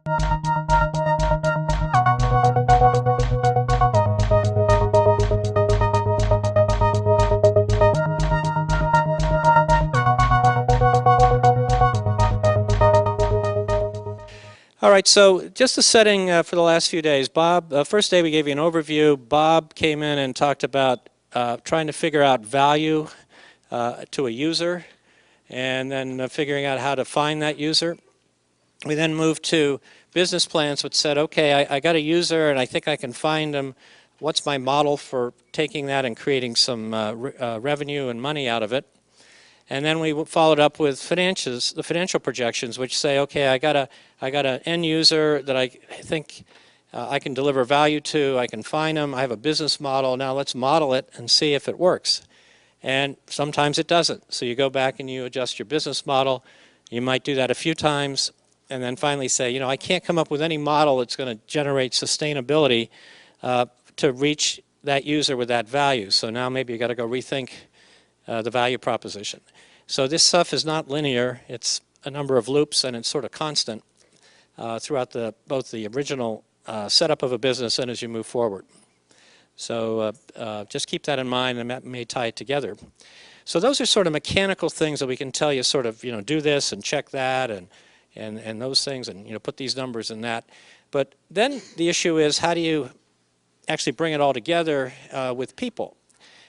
All right, so just the setting for the last few days. Bob, first day we gave you an overview. Bob came in and talked about trying to figure out value to a user and then figuring out how to find that user. We then moved to business plans, which said, okay, I got a user and I think I can find them. What's my model for taking that and creating some revenue and money out of it? And then we followed up with financials, the financial projections, which say, okay, I got an end user that I think I can deliver value to. I can find them. I have a business model. Now let's model it and see if it works. And sometimes it doesn't. So you go back and you adjust your business model. You might do that a few times, and then finally say, you know, I can't come up with any model that's going to generate sustainability to reach that user with that value. So now maybe you got to go rethink the value proposition. So this stuff is not linear. It's a number of loops, and it's sort of constant throughout both the original setup of a business and as you move forward. So just keep that in mind, and that may tie it together. So those are sort of mechanical things that we can tell you sort of, you know, do this and check that and those things, and, you know, put these numbers in that. But then the issue is, how do you actually bring it all together with people?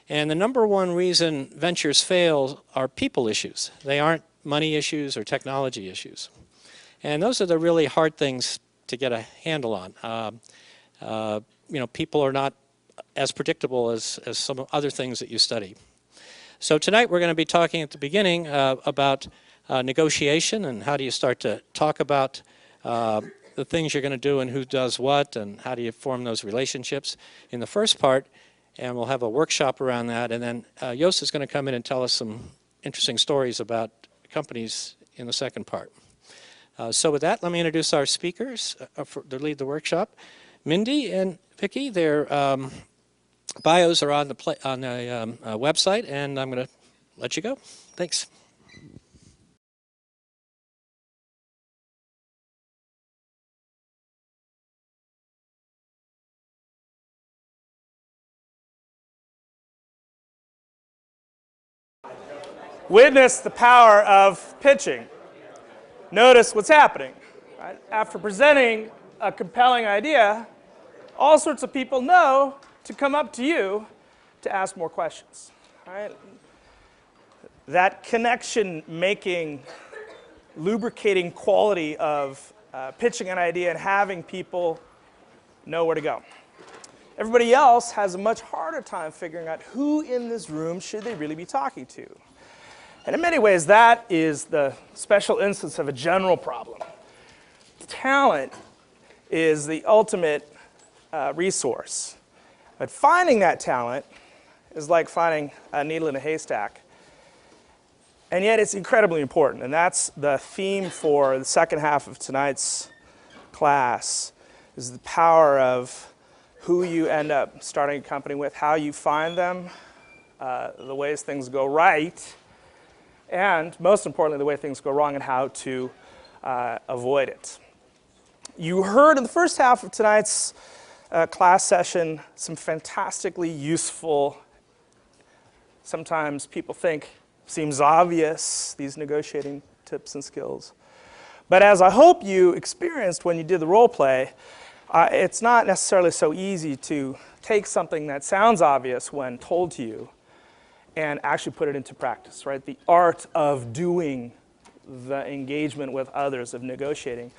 And the number one reason ventures fail are people issues. They aren't money issues or technology issues. And those are the really hard things to get a handle on. You know, people are not as predictable as some other things that you study. So tonight we're going to be talking at the beginning about negotiation and how do you start to talk about the things you're going to do and who does what and how do you form those relationships in the first part. And we'll have a workshop around that. And then Joost is going to come in and tell us some interesting stories about companies in the second part. So with that, let me introduce our speakers to lead the workshop. Mindy and Vicky, their bios are on the website, and I'm going to let you go. Thanks. Witness the power of pitching. Notice what's happening. Right? After presenting a compelling idea, all sorts of people know to come up to you to ask more questions. Right? That connection-making, lubricating quality of pitching an idea and having people know where to go. Everybody else has a much harder time figuring out who in this room should they really be talking to. And in many ways, that is the special instance of a general problem. Talent is the ultimate resource. But finding that talent is like finding a needle in a haystack. And yet it's incredibly important. And that's the theme for the second half of tonight's class, is the power of who you end up starting a company with, how you find them, the ways things go right, and most importantly, the way things go wrong and how to avoid it. You heard in the first half of tonight's class session some fantastically useful, sometimes people think seems obvious, these negotiating tips and skills. But as I hope you experienced when you did the role play, it's not necessarily so easy to take something that sounds obvious when told to you and actually put it into practice, right? The art of doing the engagement with others, of negotiating,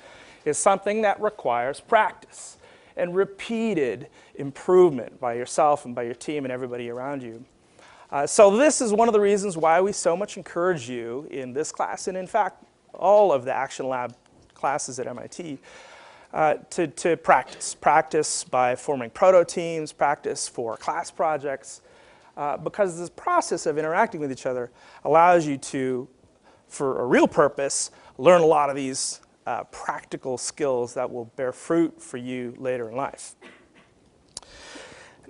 is something that requires practice and repeated improvement by yourself and by your team and everybody around you. So this is one of the reasons why we so much encourage you in this class, and in fact, all of the Action Lab classes at MIT, to practice. Practice by forming proto teams, practice for class projects, because this process of interacting with each other allows you to, for a real purpose, learn a lot of these practical skills that will bear fruit for you later in life.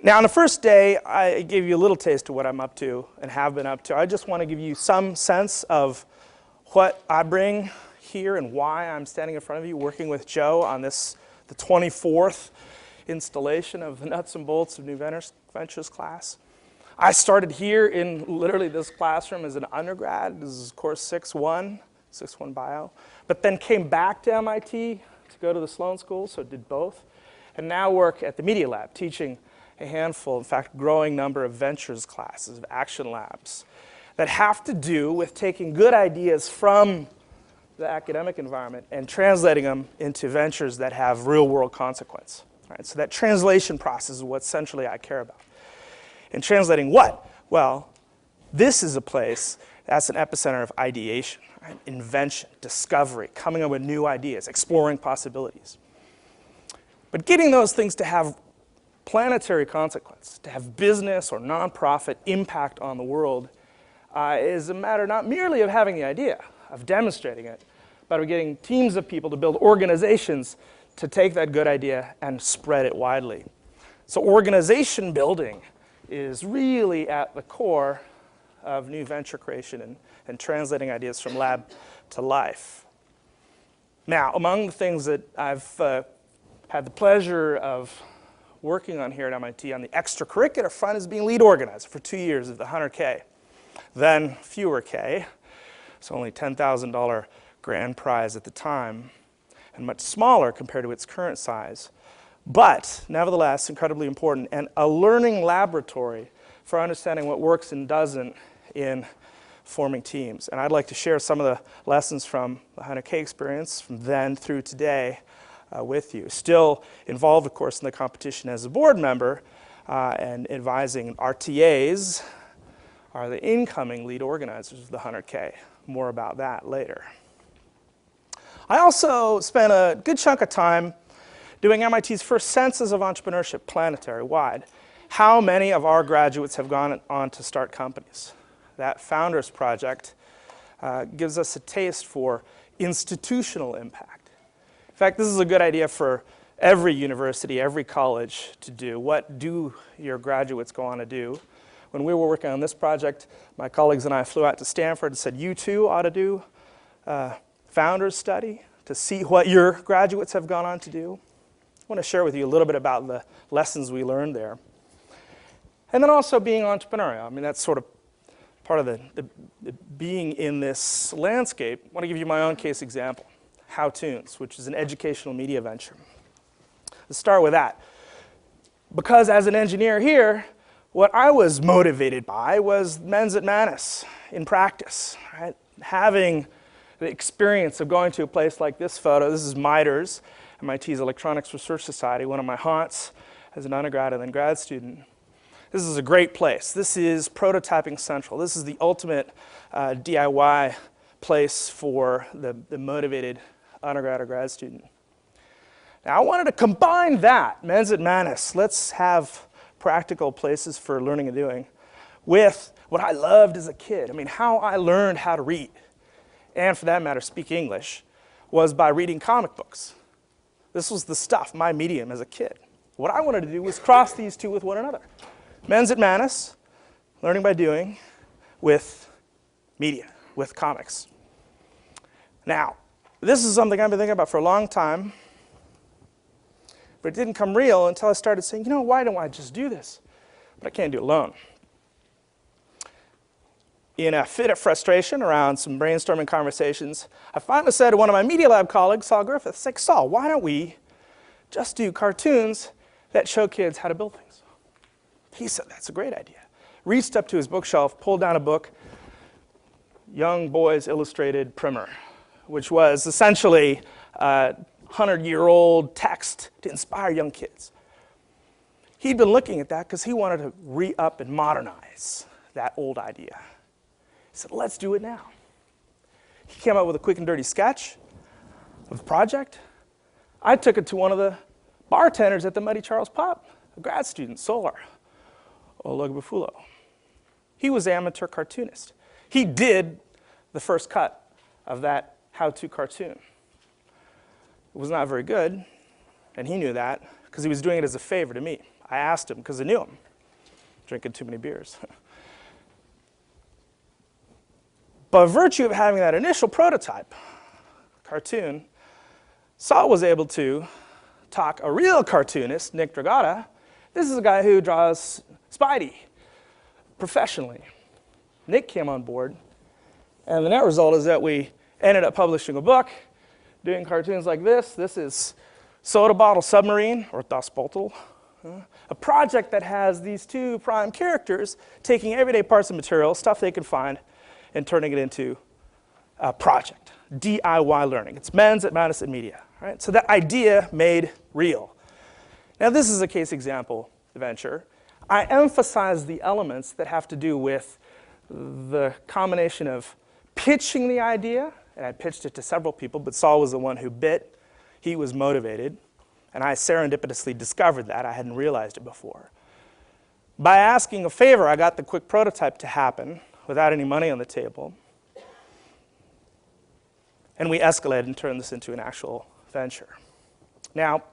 Now, on the first day, I gave you a little taste of what I'm up to and have been up to. I just want to give you some sense of what I bring here and why I'm standing in front of you working with Joe on this, the 24th installation of the nuts and bolts of New Ventures class. I started here in literally this classroom as an undergrad. This is course 6-1 bio, but then came back to MIT to go to the Sloan School, so did both, and now work at the Media Lab, teaching a handful, in fact, growing number of ventures classes, of action labs, that have to do with taking good ideas from the academic environment and translating them into ventures that have real-world consequence. Right? So that translation process is what centrally I care about. And translating what? Well, this is a place that's an epicenter of ideation, right? Invention, discovery, coming up with new ideas, exploring possibilities. But getting those things to have planetary consequence, to have business or nonprofit impact on the world is a matter not merely of having the idea, of demonstrating it, but of getting teams of people to build organizations to take that good idea and spread it widely. So organization building is really at the core of new venture creation and translating ideas from lab to life. Now, among the things that I've had the pleasure of working on here at MIT on the extracurricular front is being lead organizer for 2 years of the 100K. Then fewer K, so only $10,000 grand prize at the time, and much smaller compared to its current size. But nevertheless, incredibly important, and a learning laboratory for understanding what works and doesn't in forming teams. And I'd like to share some of the lessons from the 100K experience from then through today with you. Still involved, of course, in the competition as a board member and advising RTAs are the incoming lead organizers of the 100K. More about that later. I also spent a good chunk of time doing MIT's first census of entrepreneurship, planetary-wide. How many of our graduates have gone on to start companies? That Founders Project gives us a taste for institutional impact. In fact, this is a good idea for every university, every college to do. What do your graduates go on to do? When we were working on this project, my colleagues and I flew out to Stanford and said, you too ought to do a founders study to see what your graduates have gone on to do. I want to share with you a little bit about the lessons we learned there. And then also being entrepreneurial. I mean, that's sort of part of the being in this landscape. I want to give you my own case example, How-Toons, which is an educational media venture. Let's start with that. Because as an engineer here, what I was motivated by was mens at manus in practice, right? Having the experience of going to a place like this photo. This is MITR's, MIT's Electronics Research Society, one of my haunts as an undergrad and then grad student. This is a great place. This is prototyping central. This is the ultimate DIY place for the motivated undergrad or grad student. Now I wanted to combine that, mens at manus, let's have practical places for learning and doing, with what I loved as a kid. I mean, how I learned how to read, and for that matter, speak English, was by reading comic books. This was the stuff, my medium as a kid. What I wanted to do was cross these two with one another. Mens at manus, learning by doing, with media, with comics. Now, this is something I've been thinking about for a long time, but it didn't come real until I started saying, you know, why don't I just do this? But I can't do it alone. In a fit of frustration around some brainstorming conversations, I finally said to one of my Media Lab colleagues, Saul Griffiths, like, Saul, why don't we just do cartoons that show kids how to build things? He said, that's a great idea. Reached up to his bookshelf, pulled down a book, Young Boys Illustrated Primer, which was essentially 100-year-old text to inspire young kids. He'd been looking at that because he wanted to re-up and modernize that old idea. He said, let's do it now. He came up with a quick and dirty sketch of the project. I took it to one of the bartenders at the Muddy Charles Pub, a grad student, Solar Olugbufulo. He was an amateur cartoonist. He did the first cut of that how-to cartoon. It was not very good, and he knew that because he was doing it as a favor to me. I asked him because I knew him, drinking too many beers. By virtue of having that initial prototype, cartoon, Saul was able to talk a real cartoonist, Nick Dragata. This is a guy who draws Spidey professionally. Nick came on board, and the net result is that we ended up publishing a book, doing cartoons like this. This is Soda Bottle Submarine, or Das Bottle, a project that has these two prime characters taking everyday parts of material, stuff they can find, and turning it into a project, DIY learning. It's men's at Madison Media, right? So that idea made real. Now this is a case example venture. I emphasize the elements that have to do with the combination of pitching the idea, and I pitched it to several people, but Saul was the one who bit. He was motivated, and I serendipitously discovered that. I hadn't realized it before. By asking a favor, I got the quick prototype to happen without any money on the table. And we escalated and turned this into an actual venture. Now,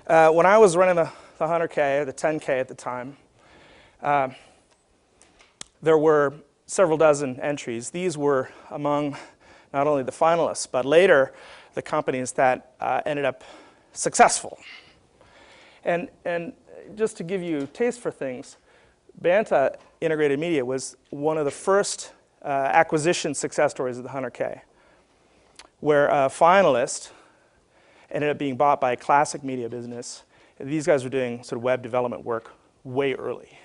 when I was running the 100K, or the 10K at the time, there were several dozen entries. These were among not only the finalists, but later the companies that ended up successful. And just to give you a taste for things, Banta Integrated Media was one of the first acquisition success stories of the 100K, where a finalist ended up being bought by a classic media business. These guys were doing sort of web development work way early.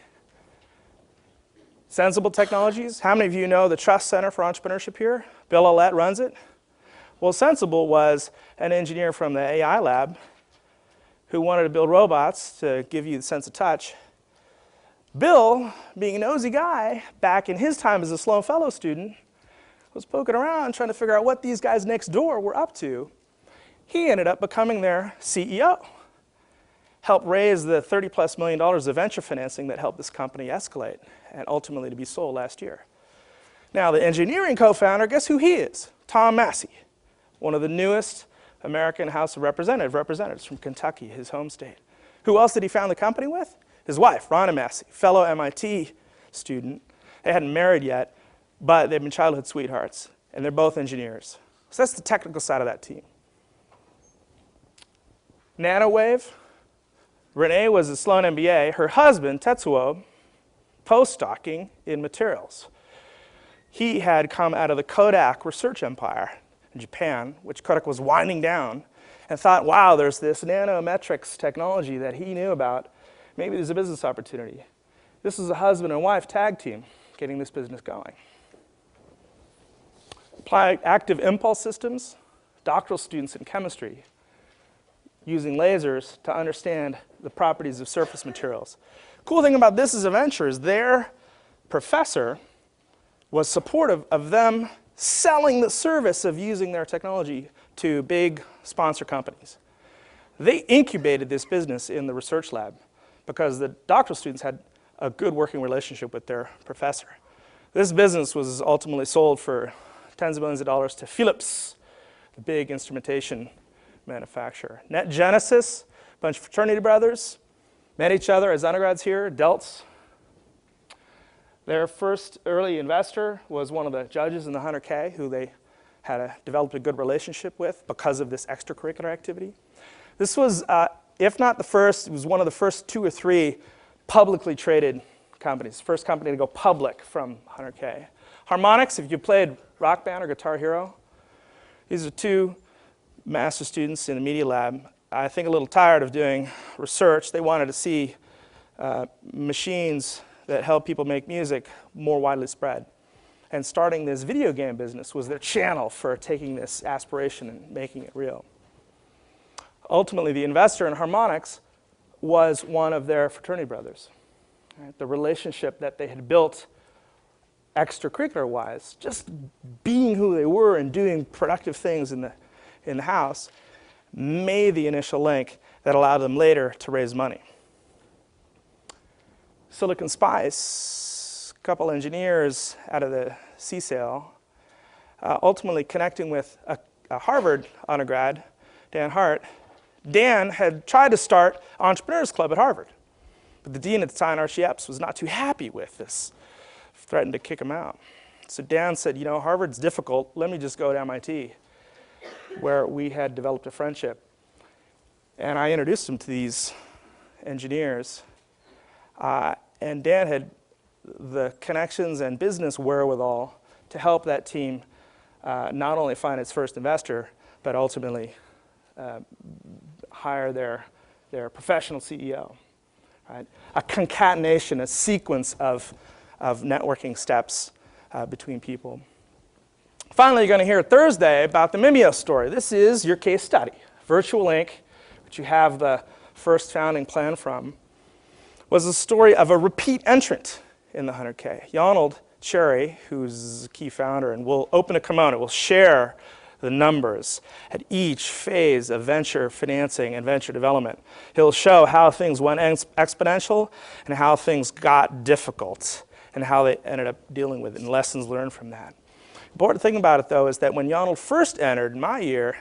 Sensible Technologies, how many of you know the Trust Center for Entrepreneurship here? Bill Ollett runs it. Well, Sensible was an engineer from the AI lab who wanted to build robots to give you the sense of touch. Bill, being a nosy guy, back in his time as a Sloan Fellow student, was poking around trying to figure out what these guys next door were up to. He ended up becoming their CEO. Helped raise the $30+ million of venture financing that helped this company escalate and ultimately to be sold last year. Now, the engineering co-founder, guess who he is? Tom Massey, one of the newest American House of Representatives from Kentucky, his home state. Who else did he found the company with? His wife, Ronna Massey, fellow M.I.T. student. They hadn't married yet, but they've been childhood sweethearts, and they're both engineers. So that's the technical side of that team. Nanowave. Renee was a Sloan MBA. Her husband, Tetsuo, postdocing in materials. He had come out of the Kodak research empire in Japan, which Kodak was winding down, and thought, wow, there's this nanometrics technology that he knew about. Maybe there's a business opportunity. This is a husband and wife tag team getting this business going. Apply active impulse systems, doctoral students in chemistry, using lasers to understand the properties of surface materials. Cool thing about this as a venture is their professor was supportive of them selling the service of using their technology to big sponsor companies. They incubated this business in the research lab because the doctoral students had a good working relationship with their professor. This business was ultimately sold for tens of millions of dollars to Philips, the big instrumentation manufacturer. Net Genesis, a bunch of fraternity brothers, met each other as undergrads here, Delts. Their first early investor was one of the judges in the 100K who they had developed a good relationship with because of this extracurricular activity. This was, if not the first, it was one of the first 2 or 3 publicly traded companies. First company to go public from 100K. Harmonix, if you played Rock Band or Guitar Hero, these are 2 master students in the media lab. I think a little tired of doing research. They wanted to see machines that help people make music more widely spread. And starting this video game business was their channel for taking this aspiration and making it real. Ultimately, the investor in Harmonix was one of their fraternity brothers. Right? The relationship that they had built extracurricular-wise, just being who they were and doing productive things in the house, made the initial link that allowed them later to raise money. Silicon Spice, a couple engineers out of the CSAIL, ultimately connecting with a Harvard undergrad, Dan Hart. Dan had tried to start Entrepreneurs Club at Harvard, but the dean at the time, Archie Epps, was not too happy with this, threatened to kick him out. So Dan said, you know, Harvard's difficult. Let me just go to MIT, where we had developed a friendship. And I introduced him to these engineers. And Dan had the connections and business wherewithal to help that team not only find its first investor, but ultimately hire their professional CEO. Right? A concatenation, a sequence of networking steps between people. Finally, you're going to hear Thursday about the Mimeo story. This is your case study. Virtual Inc., which you have the first founding plan from, was the story of a repeat entrant in the 100K. Yonald Cherry, who's a key founder, and will open a kimono, will share the numbers at each phase of venture financing and venture development. He'll show how things went exponential and how things got difficult and how they ended up dealing with it and lessons learned from that. The important thing about it, though, is that when Yonald first entered in my year,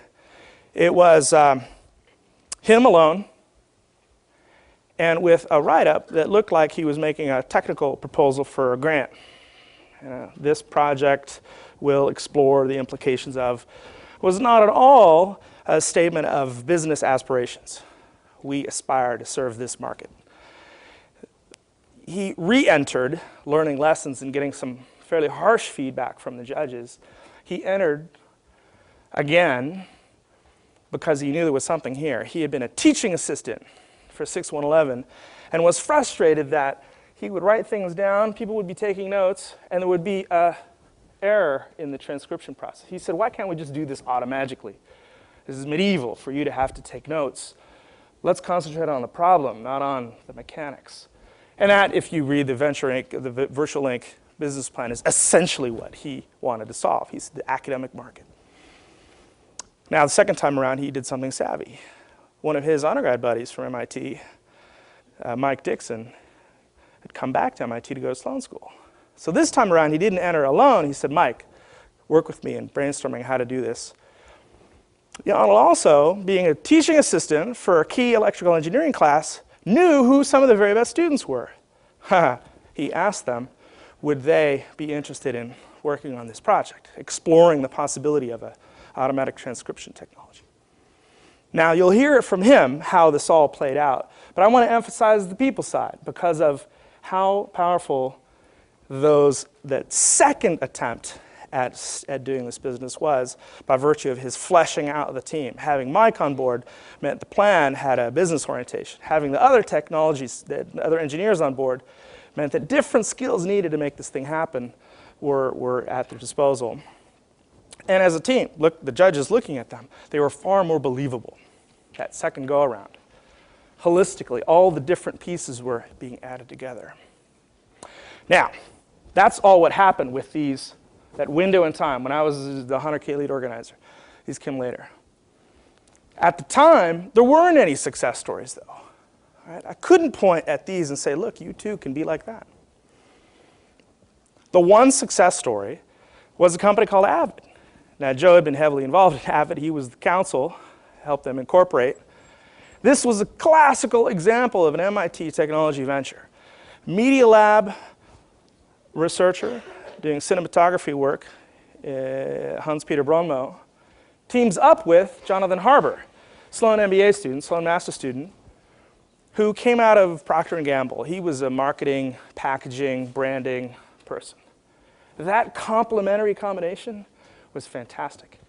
it was him alone and with a write-up that looked like he was making a technical proposal for a grant. This project will explore the implications of, was not at all a statement of business aspirations. We aspire to serve this market. He re-entered, learning lessons and getting some fairly harsh feedback from the judges. He entered again because he knew there was something here. He had been a teaching assistant for 6111 and was frustrated that he would write things down, people would be taking notes, and there would be an error in the transcription process. He said, why can't we just do this automatically? This is medieval for you to have to take notes. Let's concentrate on the problem, not on the mechanics. And that, if you read the Virtual Inc. business plan, is essentially what he wanted to solve. He's the academic market. Now, the second time around, he did something savvy. One of his undergrad buddies from MIT, Mike Dixon, had come back to MIT to go to Sloan School. So this time around, he didn't enter alone. He said, Mike, work with me in brainstorming how to do this. Yonald also, being a teaching assistant for a key electrical engineering class, knew who some of the very best students were. He asked them, would they be interested in working on this project, exploring the possibility of an automatic transcription technology. Now, you'll hear it from him how this all played out, but I want to emphasize the people side because of how powerful that second attempt at doing this business was by virtue of his fleshing out the team. Having Mike on board meant the plan had a business orientation. Having the other technologies, the other engineers on board, meant that different skills needed to make this thing happen were at their disposal. And as a team, the judges looking at them, they were far more believable that second go-around. Holistically, all the different pieces were being added together. Now, that's all what happened with that window in time when I was the 100K lead organizer. These came later. At the time, there weren't any success stories, though. Right? I couldn't point at these and say, look, you too can be like that. The one success story was a company called Avid. Now, Joe had been heavily involved in Avid. He was the counsel, helped them incorporate. This was a classical example of an MIT technology venture. Media Lab researcher doing cinematography work, Hans-Peter Brunmo, teams up with Jonathan Harbour, Sloan MBA student, Sloan master student, who came out of Procter & Gamble. He was a marketing, packaging, branding person. That complementary combination was fantastic.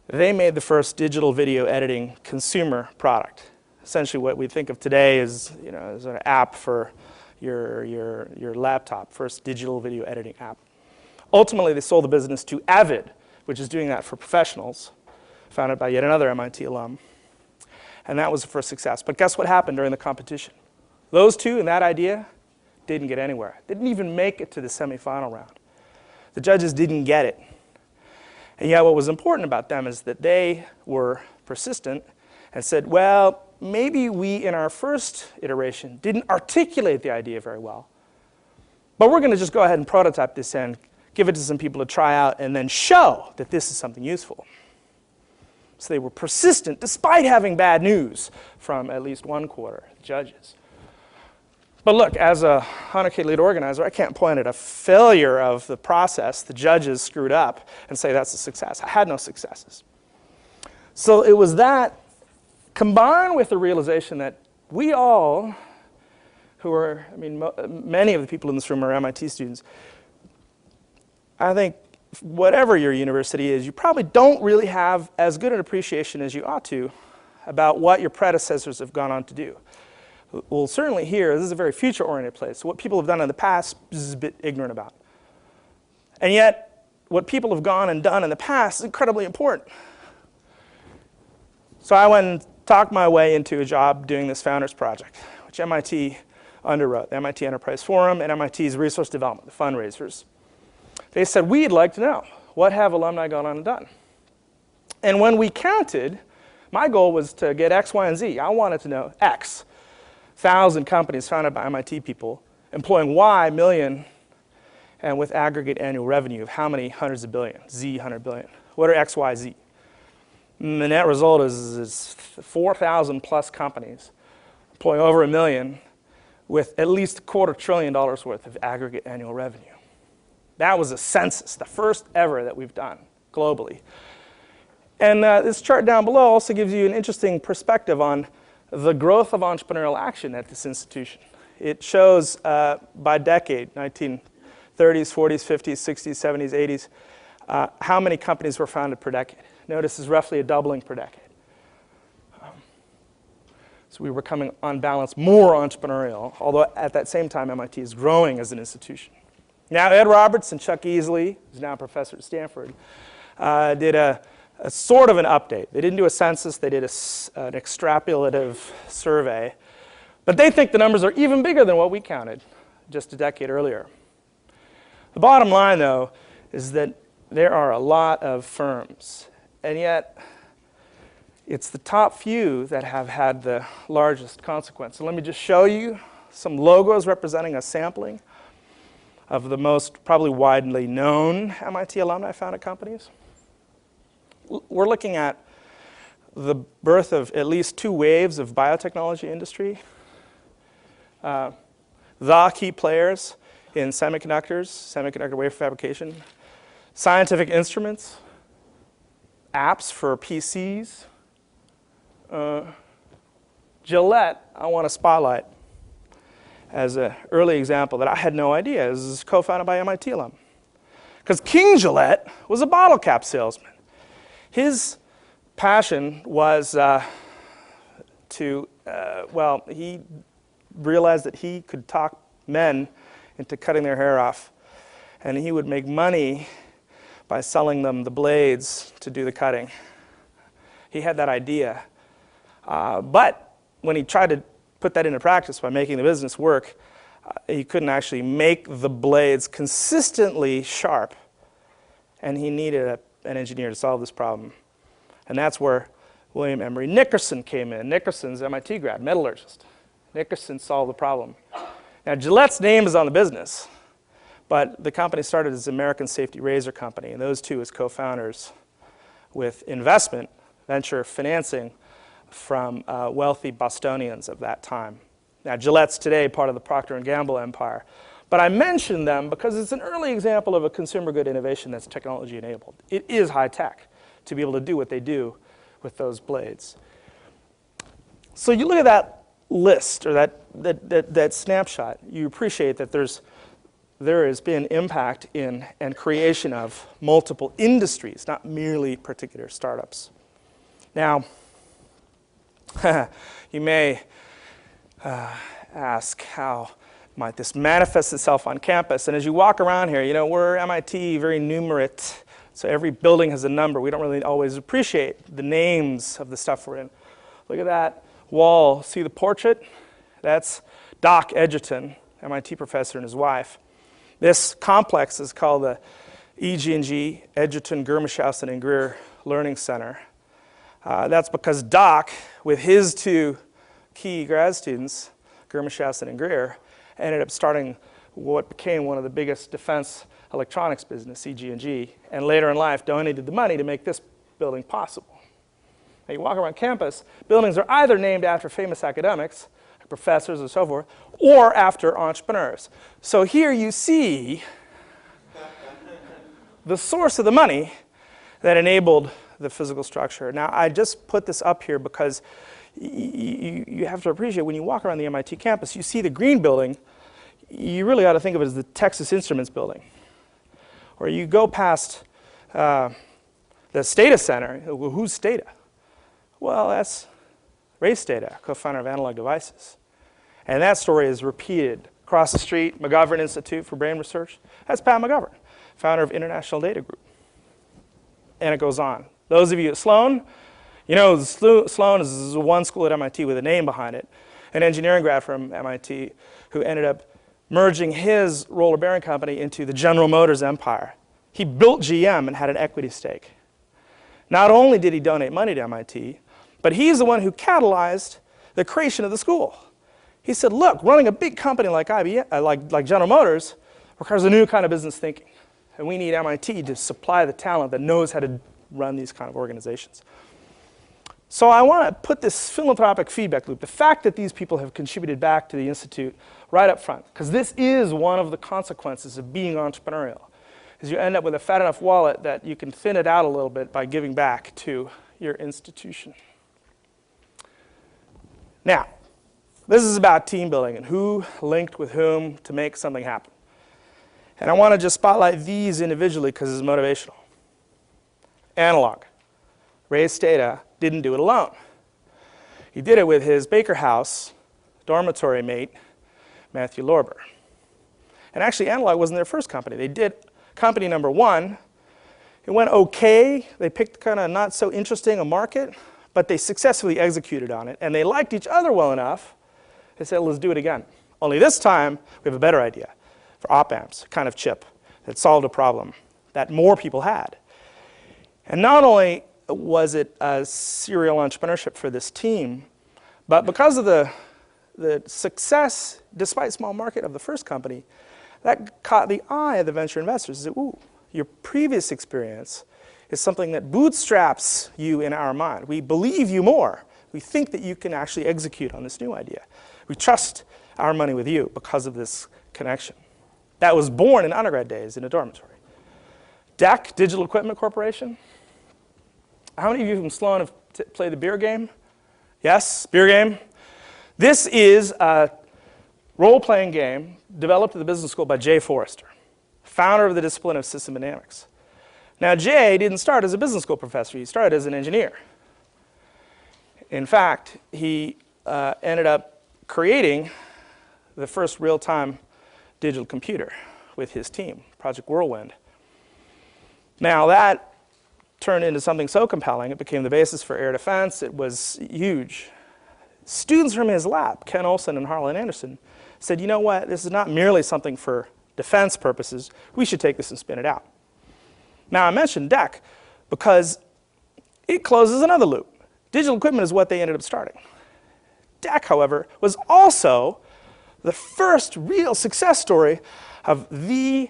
They made the first digital video editing consumer product. Essentially what we think of today is, as an app for your laptop, first digital video editing app. Ultimately, they sold the business to Avid, which is doing that for professionals, founded by yet another MIT alum. And that was the first success. But guess what happened during the competition? Those two and that idea didn't get anywhere. Didn't even make it to the semifinal round. The judges didn't get it. And yet what was important about them is that they were persistent and said, well, maybe we in our first iteration didn't articulate the idea very well, but we're going to just go ahead and prototype this and give it to some people to try out and then show that this is something useful. So they were persistent despite having bad news from at least one quarter of the judges. But look, as a 100K lead organizer, I can't point at a failure of the process, the judges screwed up, and say that's a success. I had no successes. So it was that, combined with the realization that we all, who are, I mean, many of the people in this room are MIT students. I think whatever your university is, you probably don't really have as good an appreciation as you ought to about what your predecessors have gone on to do. Well, certainly here, this is a very future-oriented place. What people have done in the past, this is a bit ignorant about. And yet, what people have gone and done in the past is incredibly important. So I went and talked my way into a job doing this Founders Project, which MIT underwrote, the MIT Enterprise Forum and MIT's Resource Development, the fundraisers. They said, we'd like to know, what have alumni gone on and done? And when we counted, my goal was to get X, Y, and Z. I wanted to know X, 1,000 companies founded by MIT people, employing Y million, and with aggregate annual revenue of how many hundreds of billion, Z 100 billion. What are X, Y, Z? And the net result is 4,000 plus companies employing over 1 million with at least $250 billion worth of aggregate annual revenue. That was a census, the first ever that we've done globally. And this chart down below also gives you an interesting perspective on the growth of entrepreneurial action at this institution. It shows by decade, 1930s, 40s, 50s, 60s, 70s, 80s, how many companies were founded per decade. Notice is roughly a doubling per decade. So we were becoming, on balance, more entrepreneurial, although at that same time MIT is growing as an institution. Now Ed Roberts and Chuck Easley, who's now a professor at Stanford, did a sort of an update. They didn't do a census, they did an extrapolative survey. But they think the numbers are even bigger than what we counted just a decade earlier. The bottom line, though, is that there are a lot of firms, and yet it's the top few that have had the largest consequence. So let me just show you some logos representing a sampling of the most probably widely known MIT alumni-founded companies. We're looking at the birth of at least 2 waves of biotechnology industry. The key players in semiconductors, semiconductor wafer fabrication, scientific instruments, apps for PCs. Gillette, I want to spotlight as an early example that I had no idea. This is co-founded by MIT alum. Because King Gillette was a bottle cap salesman. His passion was he realized that he could talk men into cutting their hair off, and he would make money by selling them the blades to do the cutting. He had that idea. But when he tried to put that into practice by making the business work, he couldn't actually make the blades consistently sharp, and he needed an engineer to solve this problem. And that's where William Emery Nickerson came in. Nickerson's MIT grad, metallurgist. Nickerson solved the problem. Now, Gillette's name is on the business, but the company started as American Safety Razor Company, and those two as co-founders with investment, venture financing from wealthy Bostonians of that time. Now, Gillette's today part of the Procter & Gamble empire, but I mention them because it's an early example of a consumer good innovation that's technology enabled. It is high tech to be able to do what they do with those blades. So you look at that list, or that snapshot, you appreciate that there has been impact in and creation of multiple industries, not merely particular startups. Now, you may ask, how might this manifest itself on campus? And as you walk around here, you know, we're MIT, very numerate, so every building has a number. We don't really always appreciate the names of the stuff we're in. Look at that wall. See the portrait? That's Doc Edgerton, MIT professor, and his wife. This complex is called the EG&G, Edgerton, Germeshausen, and Greer Learning Center. That's because Doc, with his 2 key grad students, Germeshausen and Greer, ended up starting what became one of the biggest defense electronics business, EG&G, and later in life donated the money to make this building possible. Now you walk around campus, buildings are either named after famous academics, professors and so forth, or after entrepreneurs. So here you see the source of the money that enabled the physical structure. Now, I just put this up here because you have to appreciate when you walk around the MIT campus, you see the green building, you really ought to think of it as the Texas Instruments building. Or you go past the Stata Center. Well, who's Stata? Well, that's Ray Stata, co-founder of Analog Devices. And that story is repeated. Across the street, McGovern Institute for Brain Research. That's Pat McGovern, founder of International Data Group. And it goes on. Those of you at Sloan, you know Sloan is one school at MIT with a name behind it. An engineering grad from MIT who ended up merging his roller bearing company into the General Motors empire. He built GM and had an equity stake. Not only did he donate money to MIT, but he's the one who catalyzed the creation of the school. He said, look, running a big company like IBM, like General Motors requires a new kind of business thinking. And we need MIT to supply the talent that knows how to run these kind of organizations. So I want to put this philanthropic feedback loop, the fact that these people have contributed back to the Institute right up front, because this is one of the consequences of being entrepreneurial, is you end up with a fat enough wallet that you can thin it out a little bit by giving back to your institution. Now, this is about team building and who linked with whom to make something happen. And I want to just spotlight these individually because it's motivational. Analog. Ray Stata didn't do it alone. He did it with his Baker House dormitory mate, Matthew Lorber. And actually, Analog wasn't their first company. They did company number one. It went okay. They picked kind of not so interesting a market, but they successfully executed on it. And they liked each other well enough, they said, let's do it again. Only this time, we have a better idea for op-amps, a kind of chip that solved a problem that more people had. And not only was it a serial entrepreneurship for this team, but because of the success, despite small market, of the first company, that caught the eye of the venture investors. They said, ooh, your previous experience is something that bootstraps you in our mind. We believe you more. We think that you can actually execute on this new idea. We trust our money with you because of this connection. That was born in undergrad days in a dormitory. DEC, Digital Equipment Corporation. How many of you from Sloan have played the beer game? Yes, beer game. This is a role-playing game developed at the business school by Jay Forrester, founder of the discipline of system dynamics. Now, Jay didn't start as a business school professor. He started as an engineer. In fact, he ended up creating the first real-time digital computer with his team, Project Whirlwind. Now, that turned into something so compelling, it became the basis for air defense. It was huge. Students from his lab, Ken Olsen and Harlan Anderson, said, you know what, this is not merely something for defense purposes. We should take this and spin it out. Now, I mentioned DEC because it closes another loop. Digital equipment is what they ended up starting. DEC, however, was also the first real success story of the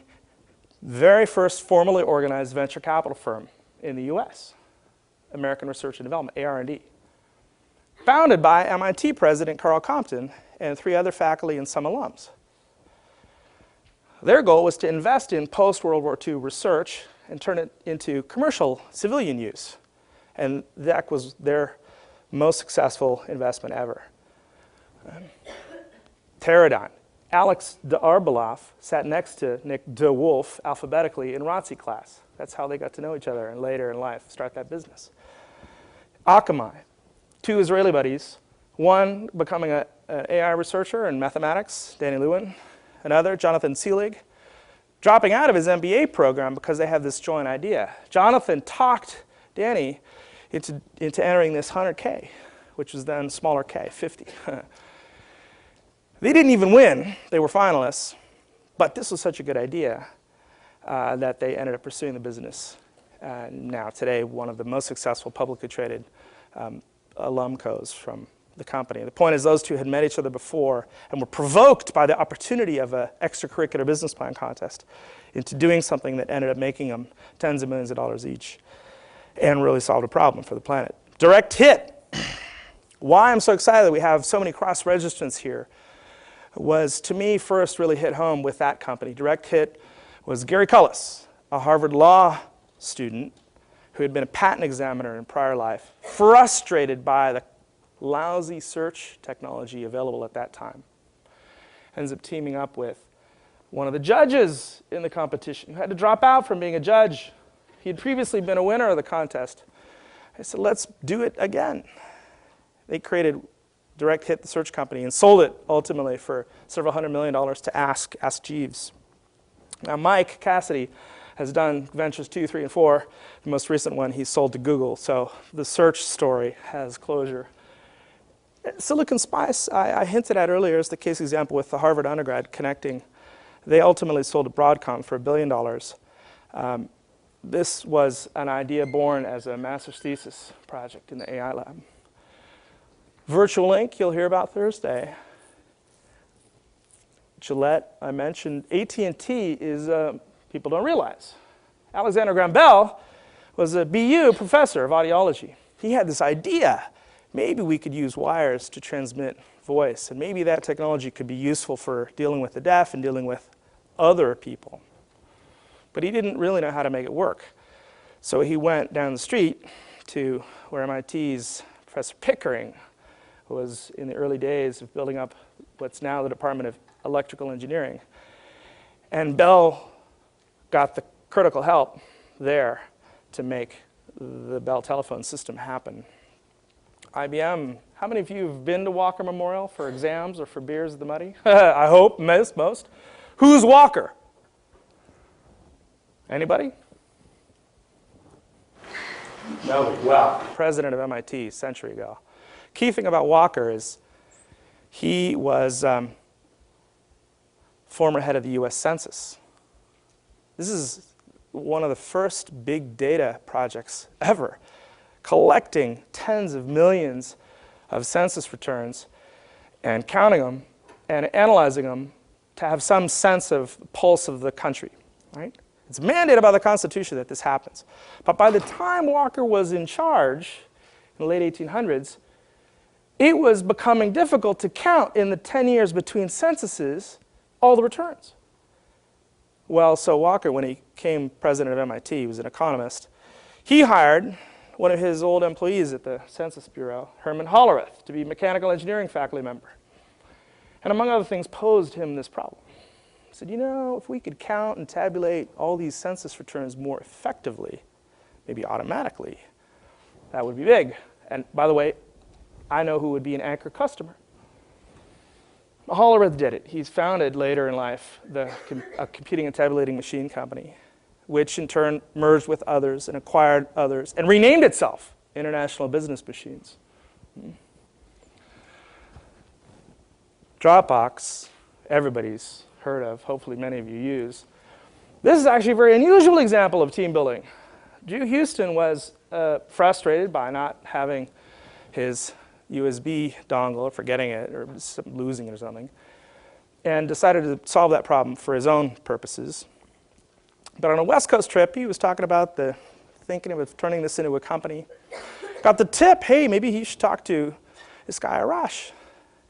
very first formally organized venture capital firm in the US, American Research and Development, AR&D. Founded by MIT president Carl Compton and 3 other faculty and some alums. Their goal was to invest in post-World War II research and turn it into commercial civilian use. And DEC was their most successful investment ever. Teradyne. Alex de Arbeloff sat next to Nick de Wolf alphabetically in ROTC class. That's how they got to know each other and later in life start that business. Akamai. 2 Israeli buddies. One becoming an AI researcher in mathematics, Danny Lewin. Another, Jonathan Seelig, dropping out of his MBA program because they had this joint idea. Jonathan talked Danny into entering this 100K, which was then smaller K, 50. They didn't even win. They were finalists. But this was such a good idea that they ended up pursuing the business. Now, today, one of the most successful publicly traded alumcos from the company. The point is those two had met each other before and were provoked by the opportunity of an extracurricular business plan contest into doing something that ended up making them tens of millions of dollars each and really solved a problem for the planet. Direct hit. why I'm so excited that we have so many cross-registrants here was, to me, first really hit home with that company. Direct hit was Gary Cullis, a Harvard Law student who had been a patent examiner in prior life, frustrated by the lousy search technology available at that time. Ends up teaming up with one of the judges in the competition who had to drop out from being a judge. He had previously been a winner of the contest. I said, let's do it again. They created Direct Hit, the search company, and sold it ultimately for several $100 million to Ask Jeeves. Now, Mike Cassidy has done Ventures 2, 3, and 4. The most recent one he sold to Google, so the search story has closure. Silicon Spice, I hinted at earlier, is the case example with the Harvard undergrad connecting. They ultimately sold to Broadcom for $1 billion. This was an idea born as a master's thesis project in the AI lab. Virtual Link, you'll hear about Thursday. Gillette, I mentioned. AT&T is, people don't realize. Alexander Graham Bell was a BU professor of audiology. He had this idea, maybe we could use wires to transmit voice, and maybe that technology could be useful for dealing with the deaf and dealing with other people. But he didn't really know how to make it work. So he went down the street to where MIT's Professor Pickering was in the early days of building up what's now the Department of Electrical Engineering. And Bell got the critical help there to make the Bell telephone system happen. IBM, how many of you have been to Walker Memorial for exams or for beers at the Muddy? I hope, most. Who's Walker? Anybody? Nobody. Well, president of MIT a century ago. Key thing about Walker is he was former head of the US Census. This is one of the first big data projects ever, collecting tens of millions of census returns and counting them and analyzing them to have some sense of the pulse of the country, right? It's mandated by the Constitution that this happens. But by the time Walker was in charge in the late 1800s, it was becoming difficult to count in the 10 years between censuses all the returns. Well, so Walker, when he became president of MIT, he was an economist, he hired one of his old employees at the Census Bureau, Herman Hollerith, to be a mechanical engineering faculty member. And among other things, posed him this problem. He said, you know, if we could count and tabulate all these census returns more effectively, maybe automatically, that would be big. And by the way, I know who would be an anchor customer. Hollerith did it. He's founded later in life a computing and tabulating machine company, which in turn merged with others and acquired others and renamed itself International Business Machines. Dropbox, everybody's heard of, hopefully many of you use. This is actually a very unusual example of team building. Drew Houston was frustrated by not having his USB dongle, or forgetting it, or losing it or something, and decided to solve that problem for his own purposes. But on a West Coast trip, he was talking about thinking of turning this into a company. Got the tip, hey, maybe he should talk to this guy Arash,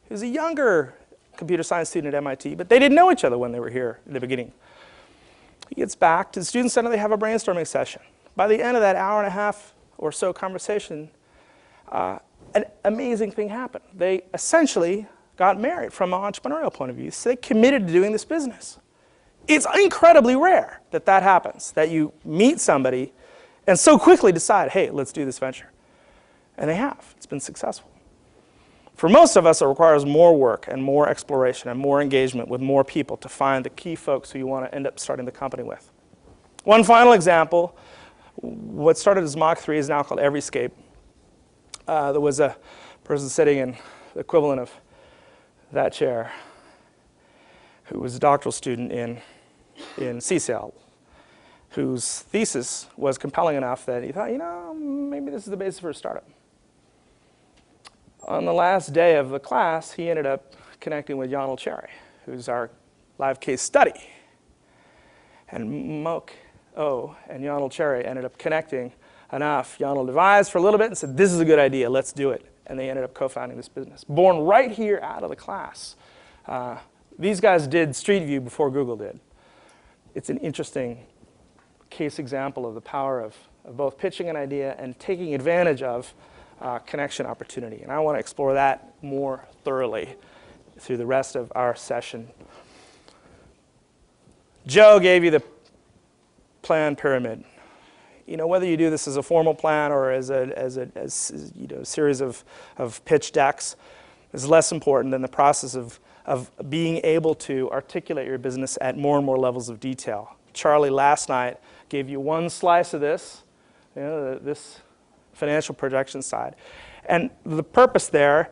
who's a younger computer science student at MIT, but they didn't know each other when they were here in the beginning. He gets back to the Student Center, they have a brainstorming session. By the end of that hour and a half or so conversation, an amazing thing happened. They essentially got married from an entrepreneurial point of view, so they committed to doing this business. It's incredibly rare that that happens, that you meet somebody and so quickly decide, hey, let's do this venture. And they have. It's been successful. For most of us, it requires more work and more exploration and more engagement with more people to find the key folks who you want to end up starting the company with. One final example, what started as Mach 3 is now called Everyscape. There was a person sitting in the equivalent of that chair who was a doctoral student in CCL, whose thesis was compelling enough that he thought, you know, maybe this is the basis for a startup. On the last day of the class, he ended up connecting with Yonel Cherry, who's our live case study. And Moke O and Yonel Cherry ended up connecting enough. Yonel devised for a little bit and said, this is a good idea, let's do it. and they ended up co-founding this business. Born right here out of the class. These guys did Street View before Google did. It's an interesting case example of the power of both pitching an idea and taking advantage of connection opportunity. And I want to explore that more thoroughly through the rest of our session. Joe gave you the plan pyramid. You know, whether you do this as a formal plan or as a series of pitch decks is less important than the process of being able to articulate your business at more and more levels of detail. Charlie last night gave you one slice of this, this financial projection side. And the purpose there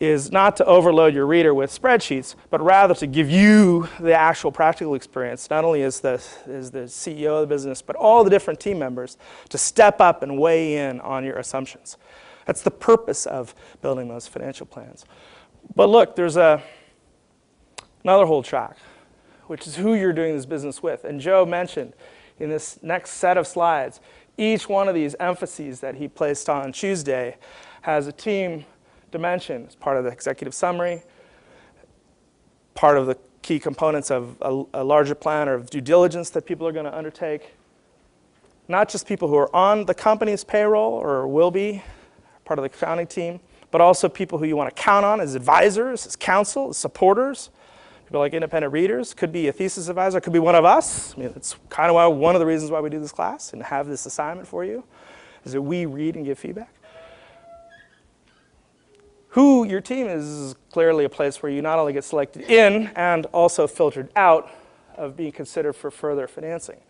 is not to overload your reader with spreadsheets, but rather to give you the actual practical experience, not only as the CEO of the business, but all the different team members to step up and weigh in on your assumptions. That's the purpose of building those financial plans. But look, there's another whole track, which is who you're doing this business with. And Joe mentioned in this next set of slides, each one of these emphases that he placed on Tuesday has a team dimension. It's part of the executive summary, part of the key components of a larger plan or of due diligence that people are going to undertake. Not just people who are on the company's payroll or will be part of the founding team, but also people who you want to count on as advisors, as counsel, as supporters. People like independent readers, could be a thesis advisor, could be one of us. I mean, it's kind of one of the reasons why we do this class and have this assignment for you, is that we read and give feedback. Who your team is clearly a place where you not only get selected in and also filtered out of being considered for further financing.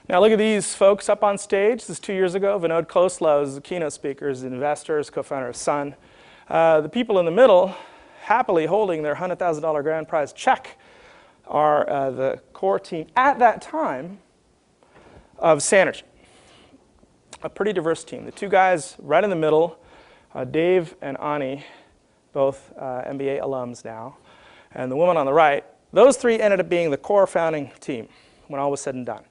Now look at these folks up on stage. This is 2 years ago. Vinod Khosla is the keynote speaker, is an investor, is co-founder of Sun. The people in the middle, happily holding their $100,000 grand prize check, are the core team at that time of Sanergy. A pretty diverse team. The two guys right in the middle, Dave and Ani, both MBA alums now, and the woman on the right, those three ended up being the core founding team when all was said and done.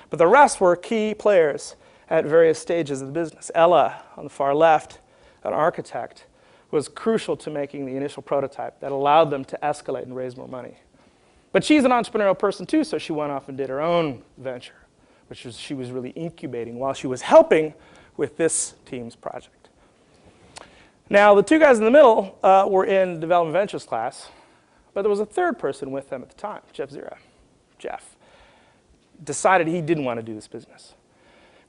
But the rest were key players at various stages of the business. Ella, on the far left, an architect, was crucial to making the initial prototype that allowed them to escalate and raise more money. But she's an entrepreneurial person too, so she went off and did her own venture, which she was really incubating while she was helping with this team's project. Now, the two guys in the middle were in Development Ventures class, but there was a third person with them at the time, Jeff Zira. Jeff decided he didn't want to do this business.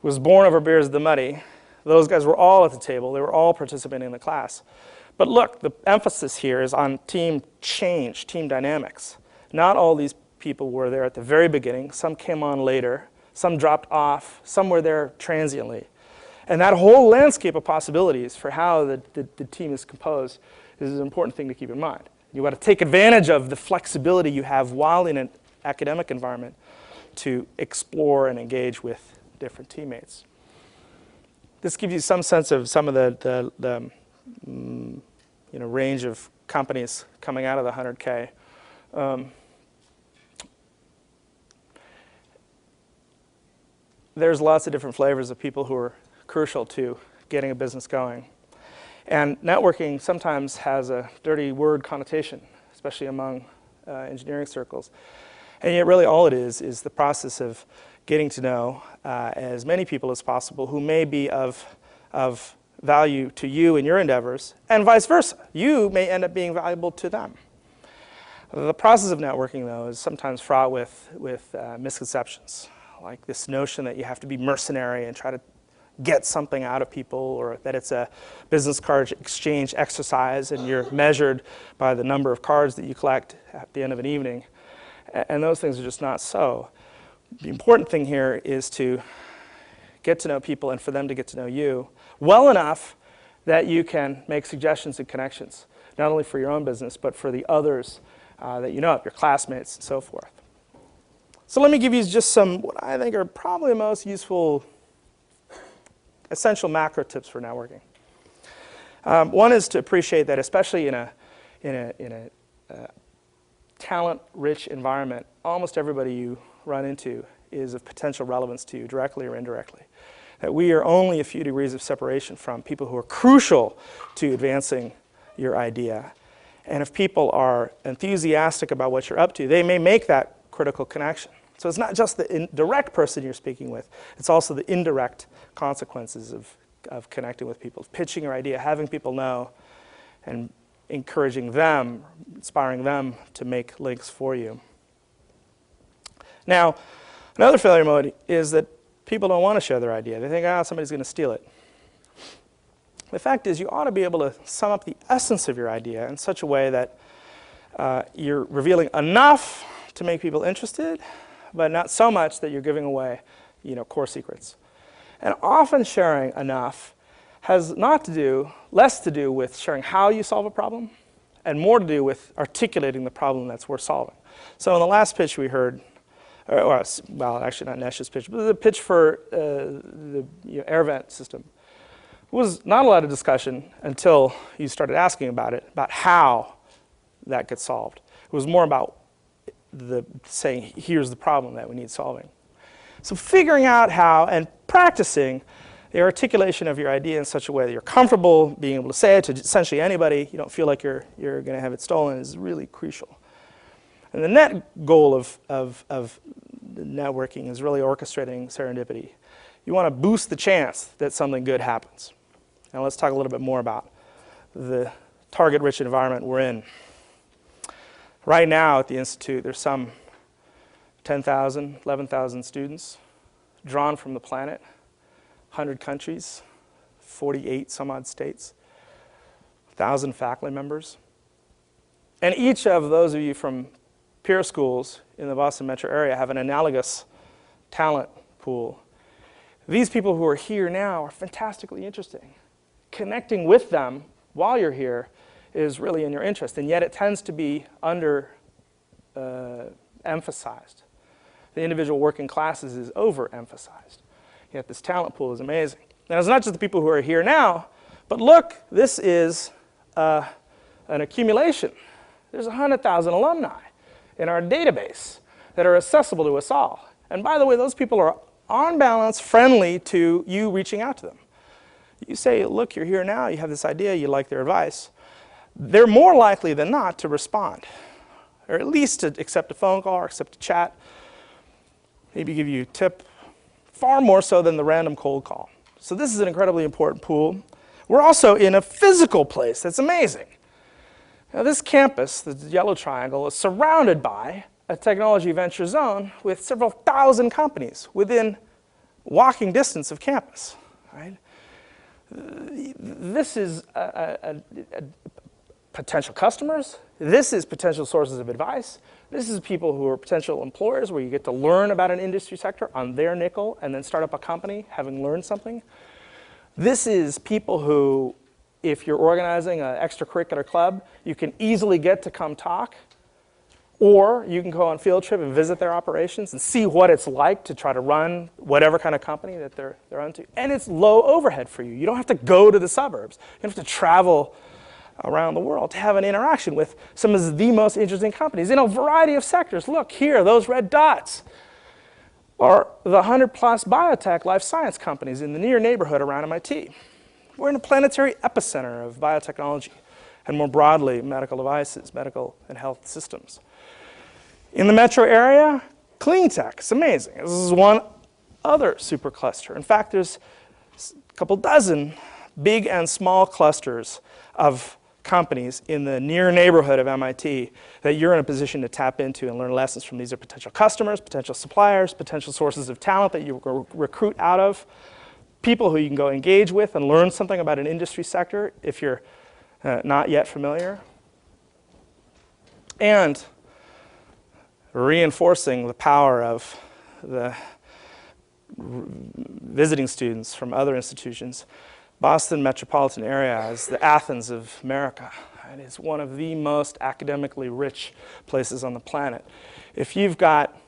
He was born over beers at the M.I.T. Those guys were all at the table. They were all participating in the class. But look, the emphasis here is on team change, team dynamics. Not all these people were there at the very beginning. Some came on later. Some dropped off. Some were there transiently. And that whole landscape of possibilities for how the team is composed is an important thing to keep in mind. You want to take advantage of the flexibility you have while in an academic environment to explore and engage with different teammates. This gives you some sense of some of the range of companies coming out of the 100K. There's lots of different flavors of people who are crucial to getting a business going. And networking sometimes has a dirty word connotation, especially among engineering circles. And yet really all it is the process of getting to know as many people as possible who may be of value to you in your endeavors, and vice versa. You may end up being valuable to them. The process of networking, though, is sometimes fraught with misconceptions, like this notion that you have to be mercenary and try to get something out of people, or that it's a business card exchange exercise and you're measured by the number of cards that you collect at the end of an evening. And those things are just not so. The important thing here is to get to know people and for them to get to know you well enough that you can make suggestions and connections, not only for your own business, but for the others that you know, your classmates and so forth. So let me give you just some, what I think are probably the most useful, essential macro tips for networking. One is to appreciate that, especially in a talent-rich environment, almost everybody you run into is of potential relevance to you, directly or indirectly. that we are only a few degrees of separation from people who are crucial to advancing your idea. And if people are enthusiastic about what you're up to, they may make that critical connection. So it's not just the direct person you're speaking with, it's also the indirect consequences of connecting with people, of pitching your idea, having people know, and encouraging them, inspiring them to make links for you. Now, another failure mode is that people don't want to share their idea. They think, somebody's going to steal it. The fact is, you ought to be able to sum up the essence of your idea in such a way that you're revealing enough to make people interested, but not so much that you're giving away, core secrets. And often sharing enough has less to do with sharing how you solve a problem, and more to do with articulating the problem that's worth solving. So in the last pitch we heard, well, actually not Nesh's pitch, but the pitch for the air vent system, was not a lot of discussion until you started asking about it, about how that gets solved. It was more about saying, here's the problem that we need solving. So figuring out how and practicing the articulation of your idea in such a way that you're comfortable being able to say it to essentially anybody, you don't feel like you're going to have it stolen, is really crucial. And the net goal of networking is really orchestrating serendipity. You want to boost the chance that something good happens. Now let's talk a little bit more about the target-rich environment we're in. Right now at the Institute, there's some 10,000, 11,000 students drawn from the planet, 100 countries, 48 some odd states, 1,000 faculty members. And each of those of you from peer schools in the Boston metro area have an analogous talent pool. These people who are here now are fantastically interesting. Connecting with them while you're here is really in your interest, and yet it tends to be emphasized. The individual working classes is overemphasized. Yet this talent pool is amazing. Now, it's not just the people who are here now, but look, this is an accumulation. There's 100,000 alumni in our database that are accessible to us all. And by the way, those people are on balance friendly to you reaching out to them. You say, look, you're here now, you have this idea, you like their advice. They're more likely than not to respond, or at least to accept a phone call or accept a chat, maybe give you a tip, far more so than the random cold call. So this is an incredibly important pool. We're also in a physical place that's amazing. Now this campus, the yellow triangle, is surrounded by a technology venture zone with several thousand companies within walking distance of campus. Right? This is potential customers. This is potential sources of advice. This is people who are potential employers where you get to learn about an industry sector on their nickel and then start up a company having learned something. This is people who, if you're organizing an extracurricular club, you can easily get to come talk, or you can go on field trip and visit their operations and see what it's like to try to run whatever kind of company that they're onto. And it's low overhead for you. You don't have to go to the suburbs. You don't have to travel around the world to have an interaction with some of the most interesting companies in a variety of sectors. Look here, those red dots are the 100-plus biotech life science companies in the near neighborhood around MIT. We're in a planetary epicenter of biotechnology and more broadly medical devices, medical and health systems. In the metro area, clean tech is amazing. This is one other supercluster. In fact, there's a couple dozen big and small clusters of companies in the near neighborhood of MIT that you're in a position to tap into and learn lessons from. These are potential customers, potential suppliers, potential sources of talent that you recruit out of, people who you can go engage with and learn something about an industry sector if you're not yet familiar. And reinforcing the power of the visiting students from other institutions. Boston metropolitan area is the Athens of America. It is one of the most academically rich places on the planet. If you've got,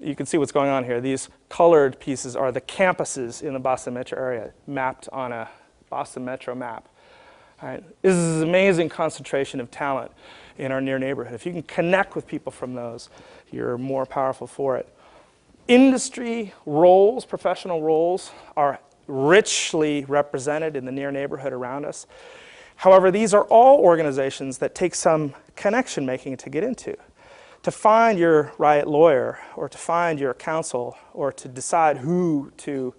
you can see what's going on here. These colored pieces are the campuses in the Boston metro area mapped on a Boston metro map. Right? This is an amazing concentration of talent in our near neighborhood. If you can connect with people from those, you're more powerful for it. Industry roles, professional roles, are richly represented in the near neighborhood around us. However, these are all organizations that take some connection making to get into. To find your right lawyer, or to find your counsel, or to decide who to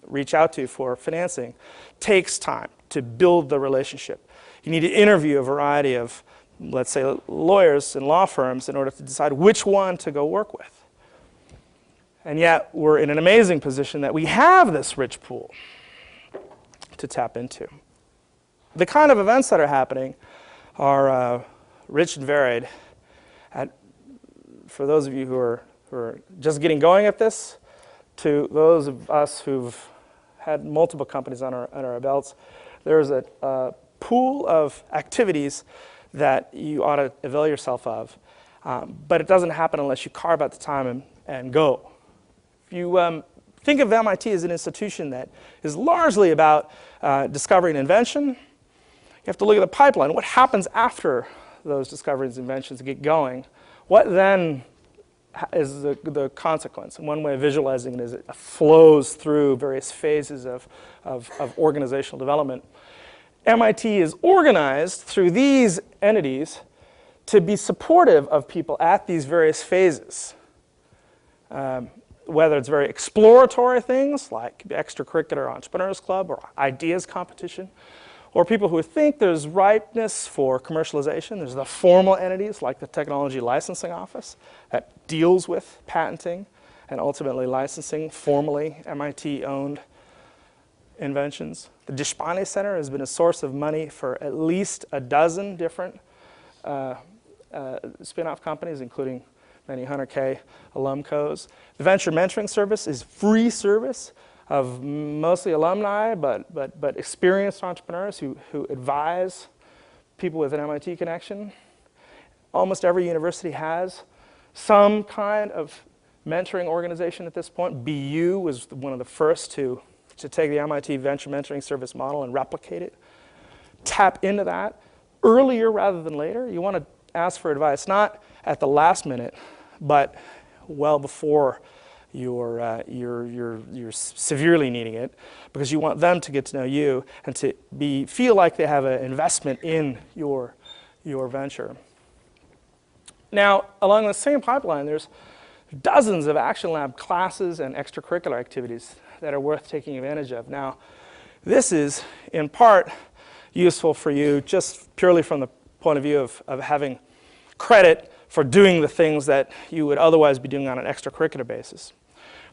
reach out to for financing takes time to build the relationship. You need to interview a variety of, let's say, lawyers and law firms in order to decide which one to go work with. And yet, we're in an amazing position that we have this rich pool to tap into. The kind of events that are happening are rich and varied. For those of you who are just getting going at this, to those of us who've had multiple companies on our belts, there's a pool of activities that you ought to avail yourself of. But it doesn't happen unless you carve out the time and go. If you think of MIT as an institution that is largely about discovery and invention, you have to look at the pipeline. What happens after those discoveries and inventions get going? What then is the consequence? And one way of visualizing it is it flows through various phases of organizational development. MIT is organized through these entities to be supportive of people at these various phases. Whether it's very exploratory things like the extracurricular entrepreneurs club or ideas competition, or people who think there's ripeness for commercialization. There's the formal entities like the Technology Licensing Office that deals with patenting and ultimately licensing formally MIT-owned inventions. The Deshpande Center has been a source of money for at least a dozen different spin-off companies, including many 100K alumcos. The Venture Mentoring Service is free service of mostly alumni, but experienced entrepreneurs who advise people with an MIT connection. Almost every university has some kind of mentoring organization at this point. BU was one of the first to take the MIT Venture Mentoring Service model and replicate it. Tap into that earlier rather than later. You want to ask for advice, not at the last minute, but well before you're severely needing it, because you want them to get to know you and to feel like they have an investment in your venture. Now, along the same pipeline, there's dozens of Action Lab classes and extracurricular activities that are worth taking advantage of. Now, this is in part useful for you just purely from the point of view of having credit for doing the things that you would otherwise be doing on an extracurricular basis.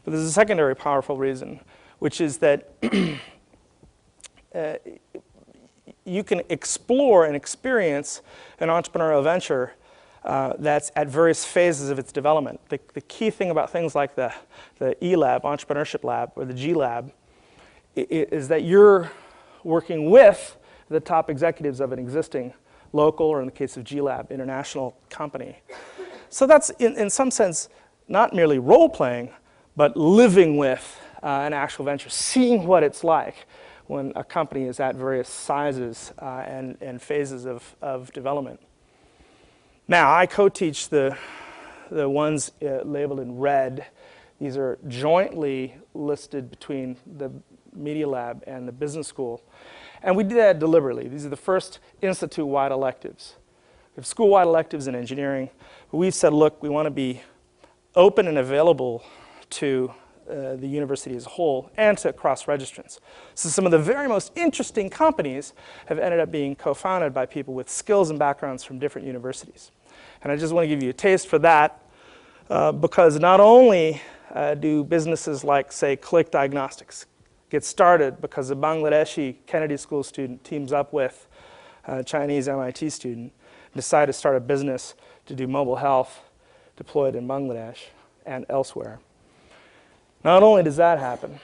But there's a secondary powerful reason, which is that you can explore and experience an entrepreneurial venture that's at various phases of its development. The key thing about things like the E-Lab, Entrepreneurship Lab, or the G-Lab, is that you're working with the top executives of an existing local, or in the case of G-Lab, international company. So that's, in some sense, not merely role-playing, but living with an actual venture, seeing what it's like when a company is at various sizes and phases of development. Now, I co-teach the ones labeled in red. These are jointly listed between the Media Lab and the Business School. And we did that deliberately. These are the first institute-wide electives. We have school-wide electives in engineering. We've said, look, we want to be open and available to the university as a whole and to cross-registrants. So some of the very most interesting companies have ended up being co-founded by people with skills and backgrounds from different universities. And I just want to give you a taste for that because not only do businesses like, say, Click Diagnostics get started because a Bangladeshi Kennedy School student teams up with a Chinese MIT student and decide to start a business to do mobile health deployed in Bangladesh and elsewhere. Not only does that happen,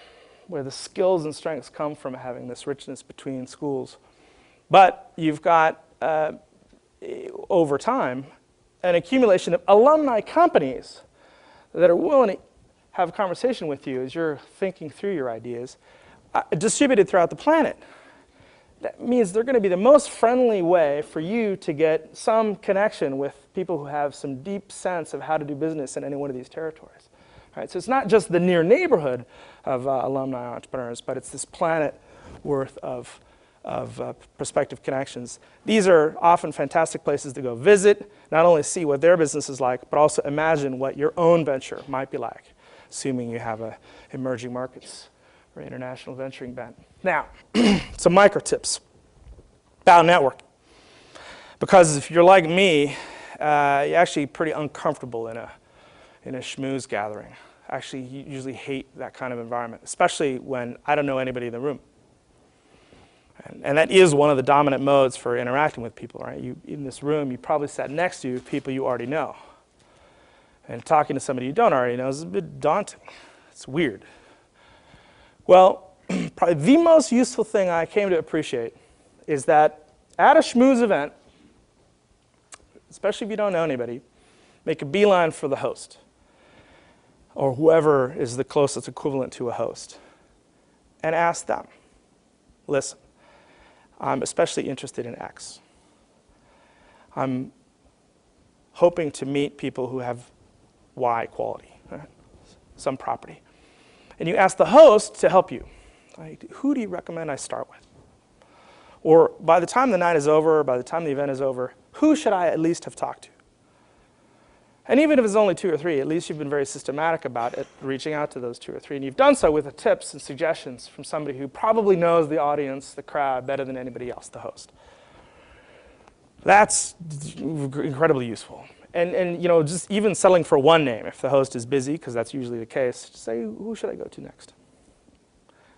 where the skills and strengths come from having this richness between schools, but you've got, over time, an accumulation of alumni companies that are willing to have a conversation with you as you're thinking through your ideas, distributed throughout the planet. That means they're going to be the most friendly way for you to get some connection with people who have some deep sense of how to do business in any one of these territories. Right? So it's not just the near neighborhood of alumni entrepreneurs, but it's this planet worth of prospective connections. These are often fantastic places to go visit, not only see what their business is like, but also imagine what your own venture might be like, assuming you have a emerging markets or international venturing bent. Now, some micro tips about networking. Because if you're like me, you're actually pretty uncomfortable in a schmooze gathering. Actually, you usually hate that kind of environment, especially when I don't know anybody in the room. And that is one of the dominant modes for interacting with people, right? In this room, you probably sat next to people you already know. And talking to somebody you don't already know is a bit daunting. It's weird. Well, probably the most useful thing I came to appreciate is that at a schmooze event, especially if you don't know anybody, make a beeline for the host, or whoever is the closest equivalent to a host, and ask them, listen, I'm especially interested in X. I'm hoping to meet people who have Y quality, right? Some property. And you ask the host to help you. Like, who do you recommend I start with? Or by the time the night is over, or by the time the event is over, who should I at least have talked to? And even if it's only 2 or 3, at least you've been very systematic about it, reaching out to those 2 or 3. And you've done so with the tips and suggestions from somebody who probably knows the audience, the crowd, better than anybody else, the host. That's incredibly useful. And you know, just even settling for one name, if the host is busy, because that's usually the case, just say, who should I go to next?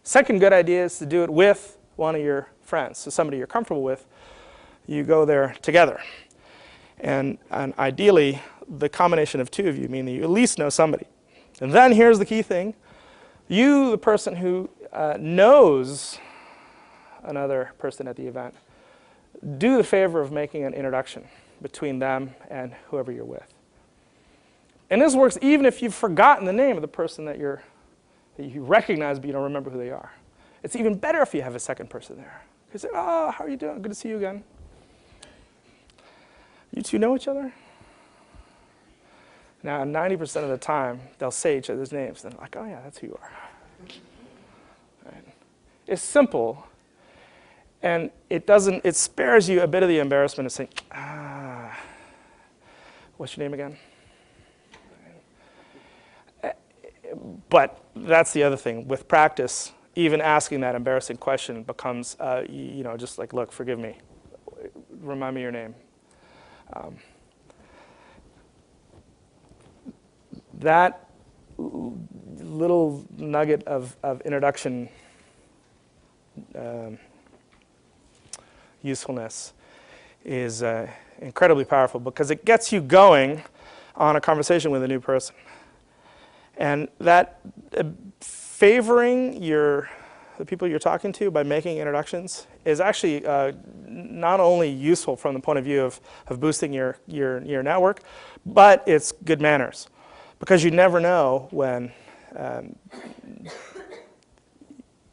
Second good idea is to do it with one of your friends, so somebody you're comfortable with. You go there together. And ideally, the combination of 2 of you mean that you at least know somebody. And then here's the key thing. You, the person who knows another person at the event, do the favor of making an introduction between them and whoever you're with. And this works even if you've forgotten the name of the person that you recognize but you don't remember who they are. It's even better if you have a second person there. You say, oh, how are you doing? Good to see you again. You two know each other? Now, 90% of the time, they'll say each other's names. And they're like, oh, yeah, that's who you are. Right? It's simple. And it spares you a bit of the embarrassment of saying, what's your name again? But that's the other thing. With practice, even asking that embarrassing question becomes, just like, look, forgive me. Remind me your name. That little nugget of introduction usefulness is incredibly powerful because it gets you going on a conversation with a new person. And that favoring the people you're talking to by making introductions is actually not only useful from the point of view of boosting your network, but it's good manners. Because you never know when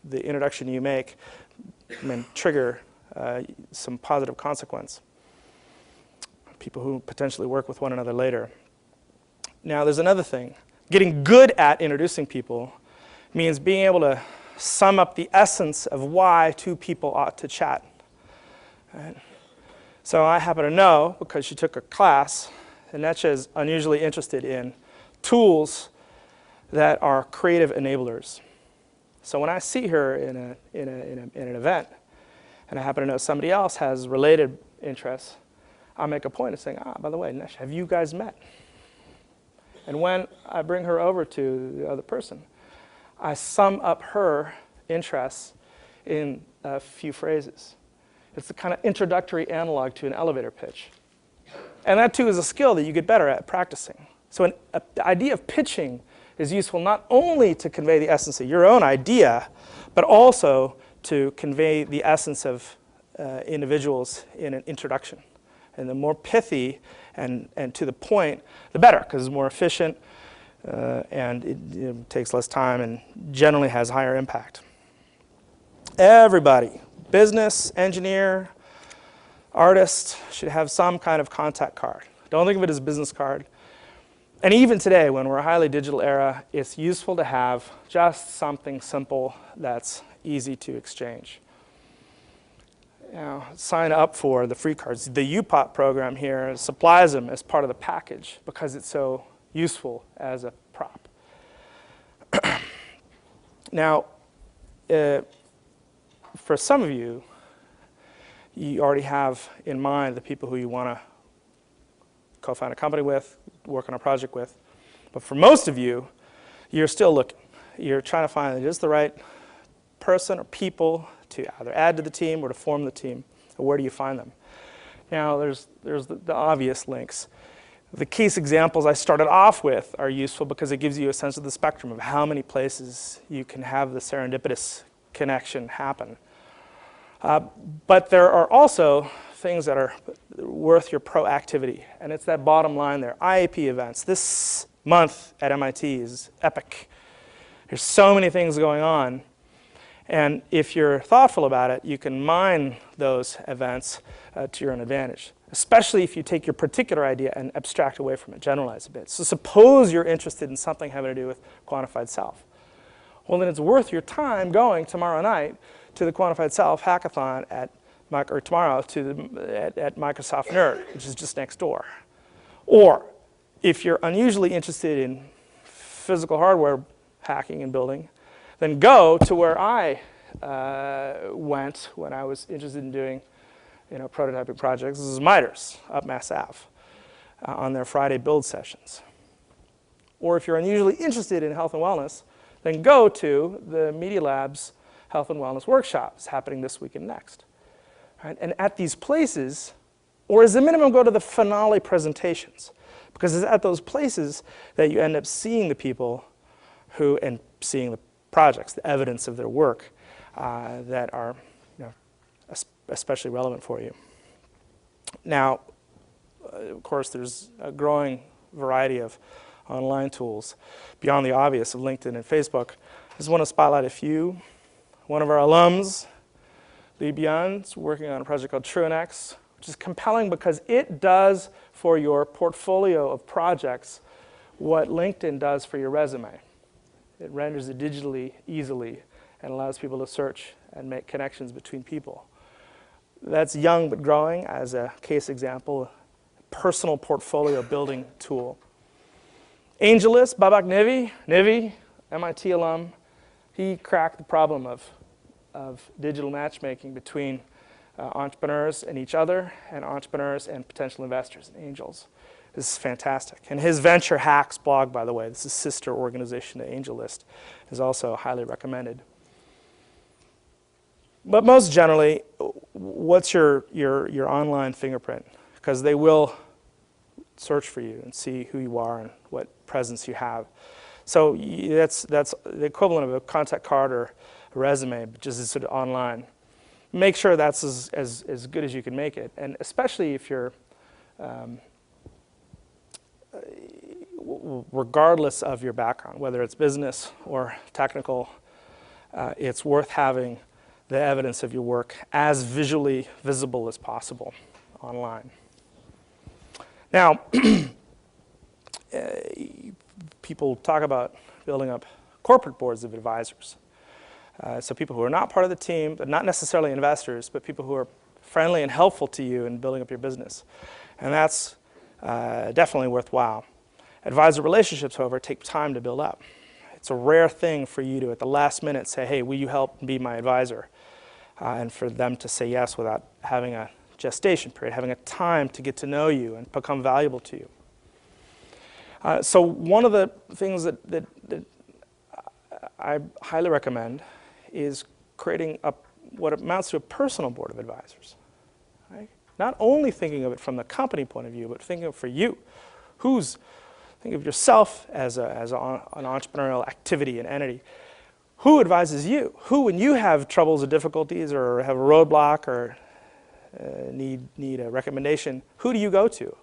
the introduction you make may trigger some positive consequence. People who potentially work with one another later. Now, there's another thing. Getting good at introducing people means being able to sum up the essence of why 2 people ought to chat. Right? So I happen to know, because she took a class, and Netcha is unusually interested in tools that are creative enablers. So when I see her in an event, and I happen to know somebody else has related interests, I'll make a point of saying, by the way, Netcha, have you guys met? And when I bring her over to the other person, I sum up her interests in a few phrases. It's the kind of introductory analog to an elevator pitch. And that, too, is a skill that you get better at practicing. So the idea of pitching is useful not only to convey the essence of your own idea, but also to convey the essence of individuals in an introduction. And the more pithy and to the point, the better, because it's more efficient and it takes less time and generally has higher impact. Everybody, business, engineer, artist, should have some kind of contact card. Don't think of it as a business card. And even today, when we're a highly digital era, it's useful to have just something simple that's easy to exchange. Now, sign up for the free cards. The U.P.O.T program here supplies them as part of the package because it's so useful as a prop. Now, for some of you, you already have in mind the people who you want to co-found a company with, work on a project with. But for most of you, you're still looking. You're trying to find just the right person or people to either add to the team or to form the team. Or where do you find them? Now, there's the obvious links. The case examples I started off with are useful because it gives you a sense of the spectrum of how many places you can have the serendipitous connection happen. But there are also things that are worth your proactivity, and it's that bottom line there. IAP events. This month at MIT is epic. There's so many things going on, and if you're thoughtful about it, you can mine those events to your own advantage, especially if you take your particular idea and abstract away from it, generalize a bit. So suppose you're interested in something having to do with quantified self. Well, then it's worth your time going tomorrow night to the Quantified Self hackathon or tomorrow at Microsoft Nerd, which is just next door. Or if you're unusually interested in physical hardware hacking and building, then go to where I went when I was interested in doing prototyping projects. This is MITers up Mass Ave on their Friday build sessions. Or if you're unusually interested in health and wellness, then go to the Media Lab's Health and Wellness Workshops happening this week and next. Right? And at these places, or as a minimum, go to the finale presentations, because it's at those places that you end up seeing the people and seeing the projects, the evidence of their work that are especially relevant for you. Now, of course, there's a growing variety of online tools beyond the obvious of LinkedIn and Facebook. I just want to spotlight a few. One of our alums, Lee Byun's working on a project called TrueNX, which is compelling because it does for your portfolio of projects what LinkedIn does for your resume. It renders it digitally, easily, and allows people to search and make connections between people. That's young but growing as a case example, a personal portfolio building tool. AngelList, Babak Nivi, MIT alum, he cracked the problem of digital matchmaking between entrepreneurs and each other, and entrepreneurs and potential investors and angels. This is fantastic. And his Venture Hacks blog, by the way, this is a sister organization to AngelList, is also highly recommended. But most generally, what's your online fingerprint? Because they will search for you and see who you are and what presence you have. So that's the equivalent of a contact card or a resume, but just sort of online. Make sure that's as good as you can make it, and especially if you're, regardless of your background, whether it's business or technical, it's worth having the evidence of your work as visually visible as possible online. Now, people talk about building up corporate boards of advisors. So people who are not part of the team, but not necessarily investors, but people who are friendly and helpful to you in building up your business. And that's definitely worthwhile. Advisor relationships, however, take time to build up. It's a rare thing for you to, at the last minute, say, hey, will you help be my advisor? And for them to say yes without having a gestation period, having a time to get to know you and become valuable to you. So one of the things that I highly recommend is creating what amounts to a personal board of advisors. Right? Not only thinking of it from the company point of view, but thinking of it for you. Think of yourself as an entrepreneurial activity and entity. Who advises you? Who, when you have troubles or difficulties or have a roadblock or need a recommendation, who do you go to?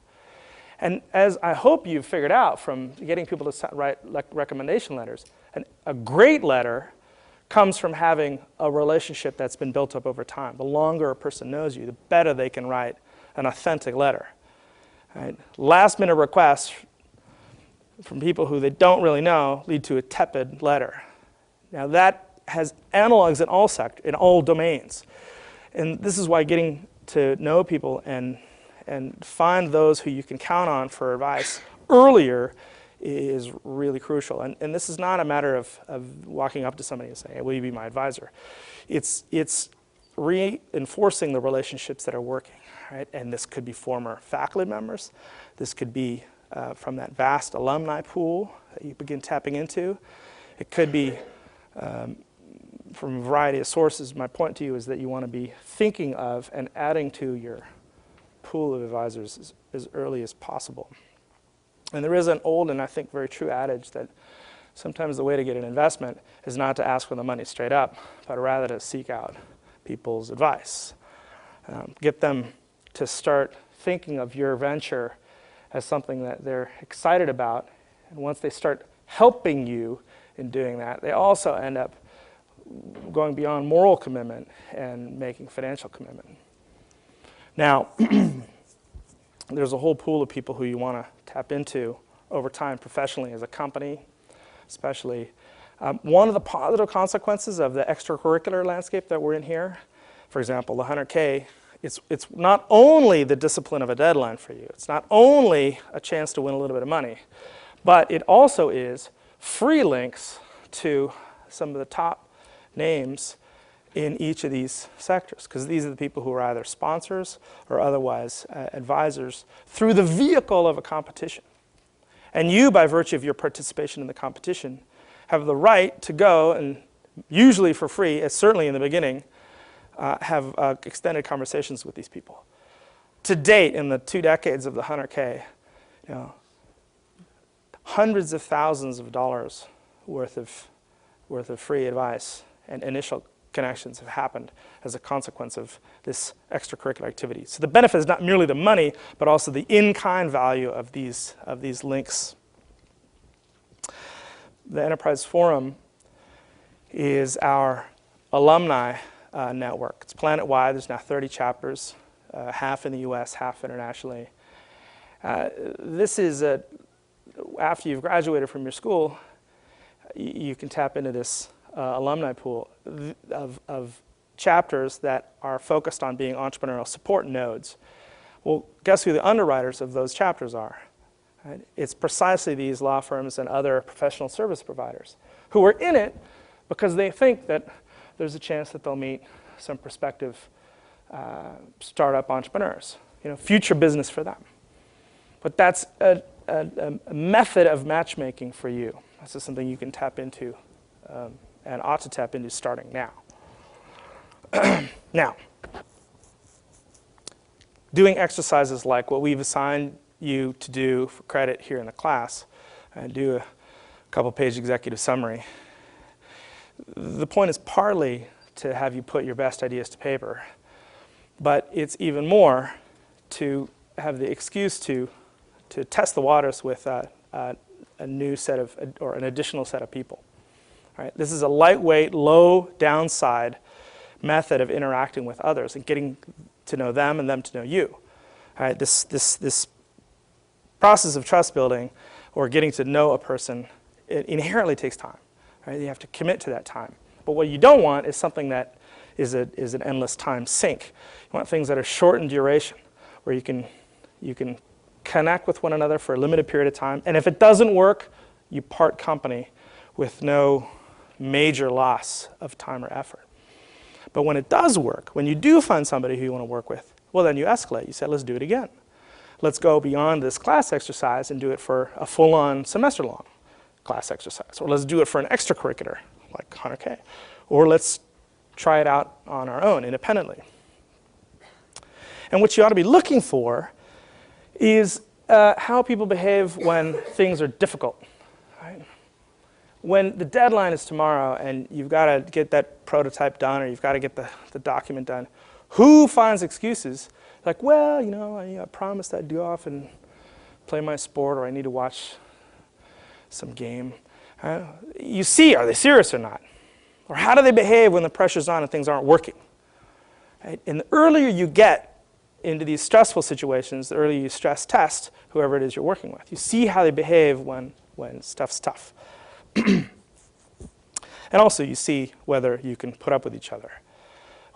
And as I hope you've figured out from getting people to write recommendation letters, a great letter comes from having a relationship that's been built up over time. The longer a person knows you, the better they can write an authentic letter. Right? Last minute requests, from people who they don't really know lead to a tepid letter. Now that has analogs in all domains. And this is why getting to know people and find those who you can count on for advice earlier is really crucial. And this is not a matter of walking up to somebody and saying, hey, will you be my advisor? It's reinforcing the relationships that are working, right? And this could be former faculty members. This could be from that vast alumni pool that you begin tapping into. It could be from a variety of sources. My point to you is that you want to be thinking of and adding to your pool of advisors as early as possible. And there is an old and I think very true adage that sometimes the way to get an investment is not to ask for the money straight up, but rather to seek out people's advice. Get them to start thinking of your venture as something that they're excited about. And once they start helping you in doing that, they also end up going beyond moral commitment and making financial commitment. Now, there's a whole pool of people who you want to tap into over time professionally as a company, especially. One of the positive consequences of the extracurricular landscape that we're in here, for example, the 100K, it's not only the discipline of a deadline for you, it's not only a chance to win a little bit of money, but it also is free links to some of the top names in each of these sectors, because these are the people who are either sponsors or otherwise advisors through the vehicle of a competition. And you, by virtue of your participation in the competition, have the right to go and, usually for free, certainly in the beginning, have extended conversations with these people. To date, in the 2 decades of the 100K, hundreds of thousands of dollars worth of free advice and initial connections have happened as a consequence of this extracurricular activity. So the benefit is not merely the money, but also the in-kind value of these links. The Enterprise Forum is our alumni network. It's planet-wide. There's now 30 chapters, half in the US, half internationally. This is after you've graduated from your school, you can tap into this alumni pool of chapters that are focused on being entrepreneurial support nodes. Well, guess who the underwriters of those chapters are? Right? It's precisely these law firms and other professional service providers who are in it because they think that there's a chance that they'll meet some prospective startup entrepreneurs, future business for them. But that's a method of matchmaking for you. This is something you can tap into and ought to tap into starting now. Now, doing exercises like what we've assigned you to do for credit here in the class, and do a couple-page executive summary. The point is partly to have you put your best ideas to paper, but it's even more to have the excuse to test the waters with a new set of, or an additional set of people. Right? This is a lightweight, low downside method of interacting with others and getting to know them and them to know you. Right? This process of trust building or getting to know a person, it inherently takes time. Right? You have to commit to that time. But what you don't want is something that is an endless time sink. You want things that are short in duration, where you can connect with one another for a limited period of time. And if it doesn't work, you part company with no major loss of time or effort. But when it does work, when you do find somebody who you want to work with, well, then you escalate. You say, let's do it again. Let's go beyond this class exercise and do it for a full-on semester-long class exercise. Or let's do it for an extracurricular, like 100K. Or let's try it out on our own, independently. And what you ought to be looking for is how people behave when things are difficult. Right? When the deadline is tomorrow and you've got to get that prototype done or you've got to get the document done, who finds excuses like, well, I promised I'd go off and play my sport, or I need to watch some game. You see, are they serious or not? Or how do they behave when the pressure's on and things aren't working? Right? And the earlier you get into these stressful situations, the earlier you stress test whoever it is you're working with. You see how they behave when when stuff's tough. And also you see whether you can put up with each other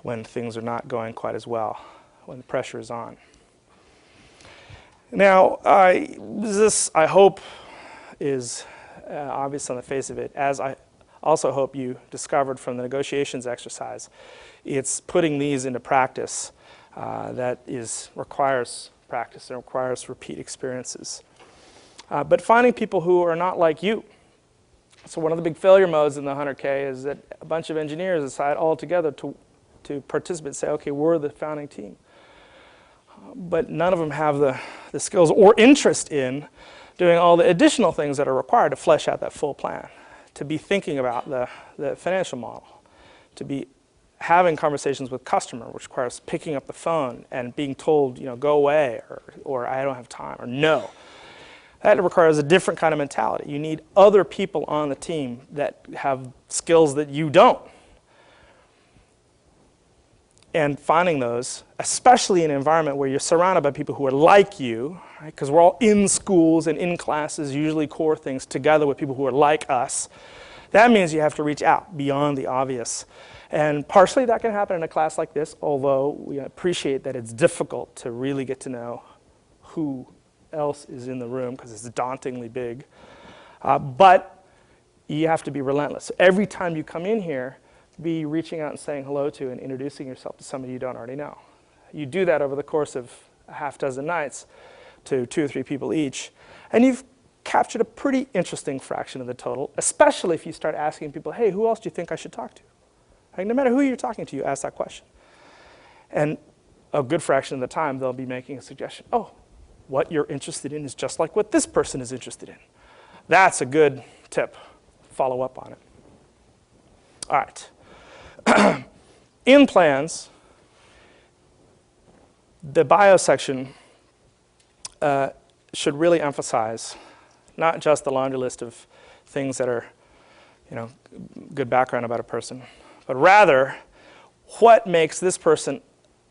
when things are not going quite as well, when the pressure is on. Now, this, I hope, is obvious on the face of it, as I also hope you discovered from the negotiations exercise. It's putting these into practice that requires practice and requires repeat experiences. But finding people who are not like you. So one of the big failure modes in the 100K is that a bunch of engineers decide all together to participate and say, okay, we're the founding team. But none of them have the skills or interest in doing all the additional things that are required to flesh out that full plan, to be thinking about the financial model, to be having conversations with customer, which requires picking up the phone and being told, go away, or I don't have time, or no. That requires a different kind of mentality. You need other people on the team that have skills that you don't. And finding those, especially in an environment where you're surrounded by people who are like you, because we're all in schools and in classes, usually core things, together with people who are like us, that means you have to reach out beyond the obvious. And partially that can happen in a class like this, although we appreciate that it's difficult to really get to know who else is in the room because it's dauntingly big. But you have to be relentless. Every time you come in here, be reaching out and saying hello to and introducing yourself to somebody you don't already know. You do that over the course of a half dozen nights to 2 or 3 people each, and you've captured a pretty interesting fraction of the total, especially if you start asking people, hey, who else do you think I should talk to? Like, no matter who you're talking to, you ask that question. And a good fraction of the time, they'll be making a suggestion. Oh, what you're interested in is just like what this person is interested in. That's a good tip. Follow up on it. All right. In plans, the bio section should really emphasize not just the laundry list of things that are, good background about a person, but rather what makes this person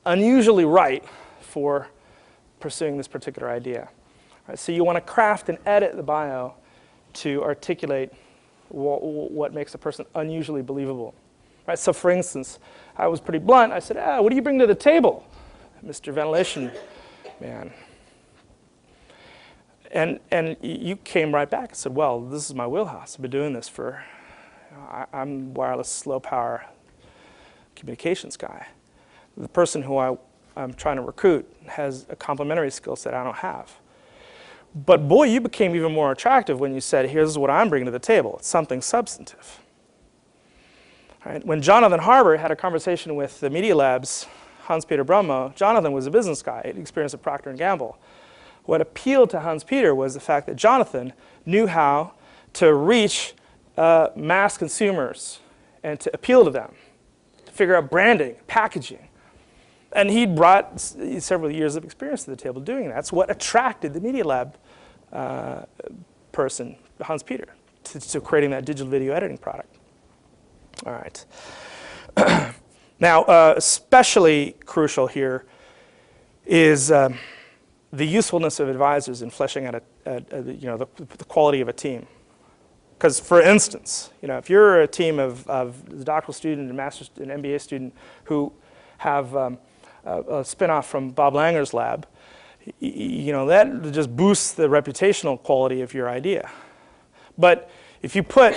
unusually right for pursuing this particular idea. Right, so you want to craft and edit the bio to articulate what makes a person unusually believable. Right, so for instance, I was pretty blunt. I said, what do you bring to the table, Mr. Ventilation Man? And you came right back and said, well, this is my wheelhouse. I've been doing this for, I'm wireless, slow power communications guy. The person who I'm trying to recruit has a complementary skill set I don't have. But boy, you became even more attractive when you said, here's what I'm bringing to the table. It's something substantive. Right? When Jonathan Harbour had a conversation with the Media Lab's Hans-Peter Brummo, Jonathan was a business guy, had experience at Procter & Gamble. What appealed to Hans-Peter was the fact that Jonathan knew how to reach mass consumers and to appeal to them, to figure out branding, packaging. And he'd brought several years of experience to the table doing that. That's what attracted the Media Lab person, Hans-Peter, to creating that digital video editing product. All right. Now, especially crucial here is the usefulness of advisors in fleshing out the quality of a team. Because, for instance, if you're a team of the doctoral student and master's and MBA student who have a spinoff from Bob Langer's lab, that just boosts the reputational quality of your idea. But if you put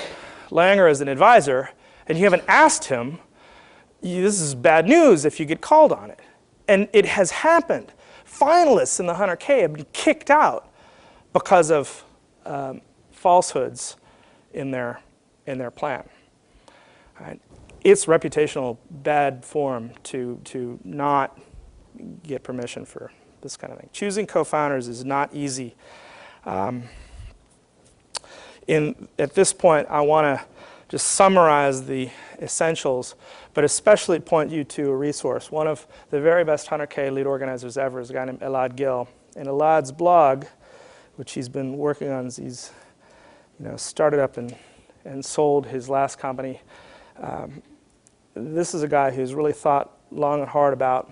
Langer as an advisor and you haven't asked him, this is bad news if you get called on it. And it has happened. Finalists in the 100K have been kicked out because of falsehoods in their plan. Right? It's reputational bad form to not get permission for this kind of thing. Choosing co-founders is not easy. At this point, I want to just summarize the essentials, but especially point you to a resource. One of the very best 100K lead organizers ever is a guy named Elad Gil. And Elad's blog, which he's been working on, he's started up and sold his last company. This is a guy who's really thought long and hard about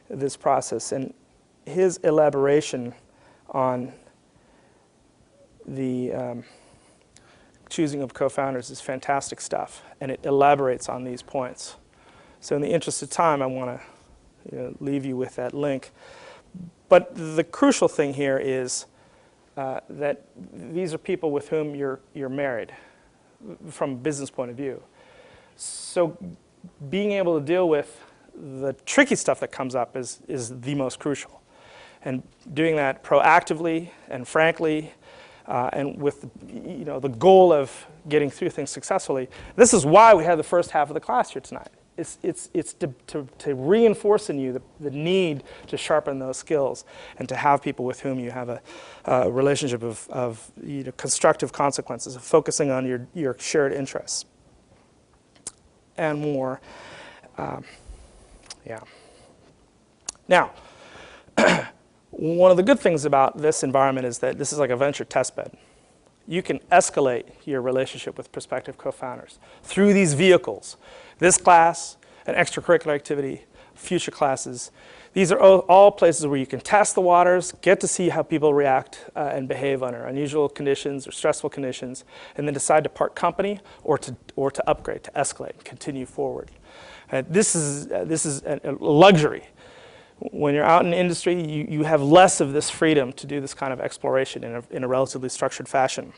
this process. And his elaboration on the choosing of co-founders is fantastic stuff, and it elaborates on these points. So in the interest of time, I want to leave you with that link. But the crucial thing here is that these are people with whom you're married from a business point of view. So being able to deal with the tricky stuff that comes up is the most crucial. And doing that proactively and frankly, and with the goal of getting through things successfully. This is why we have the first half of the class here tonight. It's to reinforce in you the need to sharpen those skills and to have people with whom you have a relationship of constructive consequences, of focusing on your shared interests and more. Yeah. Now, one of the good things about this environment is that this is like a venture test bed. You can escalate your relationship with prospective co-founders through these vehicles. This class, an extracurricular activity, future classes. These are all places where you can test the waters, get to see how people react and behave under unusual conditions or stressful conditions, and then decide to part company or to upgrade, to escalate, continue forward. This is a luxury. When you're out in industry, you have less of this freedom to do this kind of exploration in a relatively structured fashion.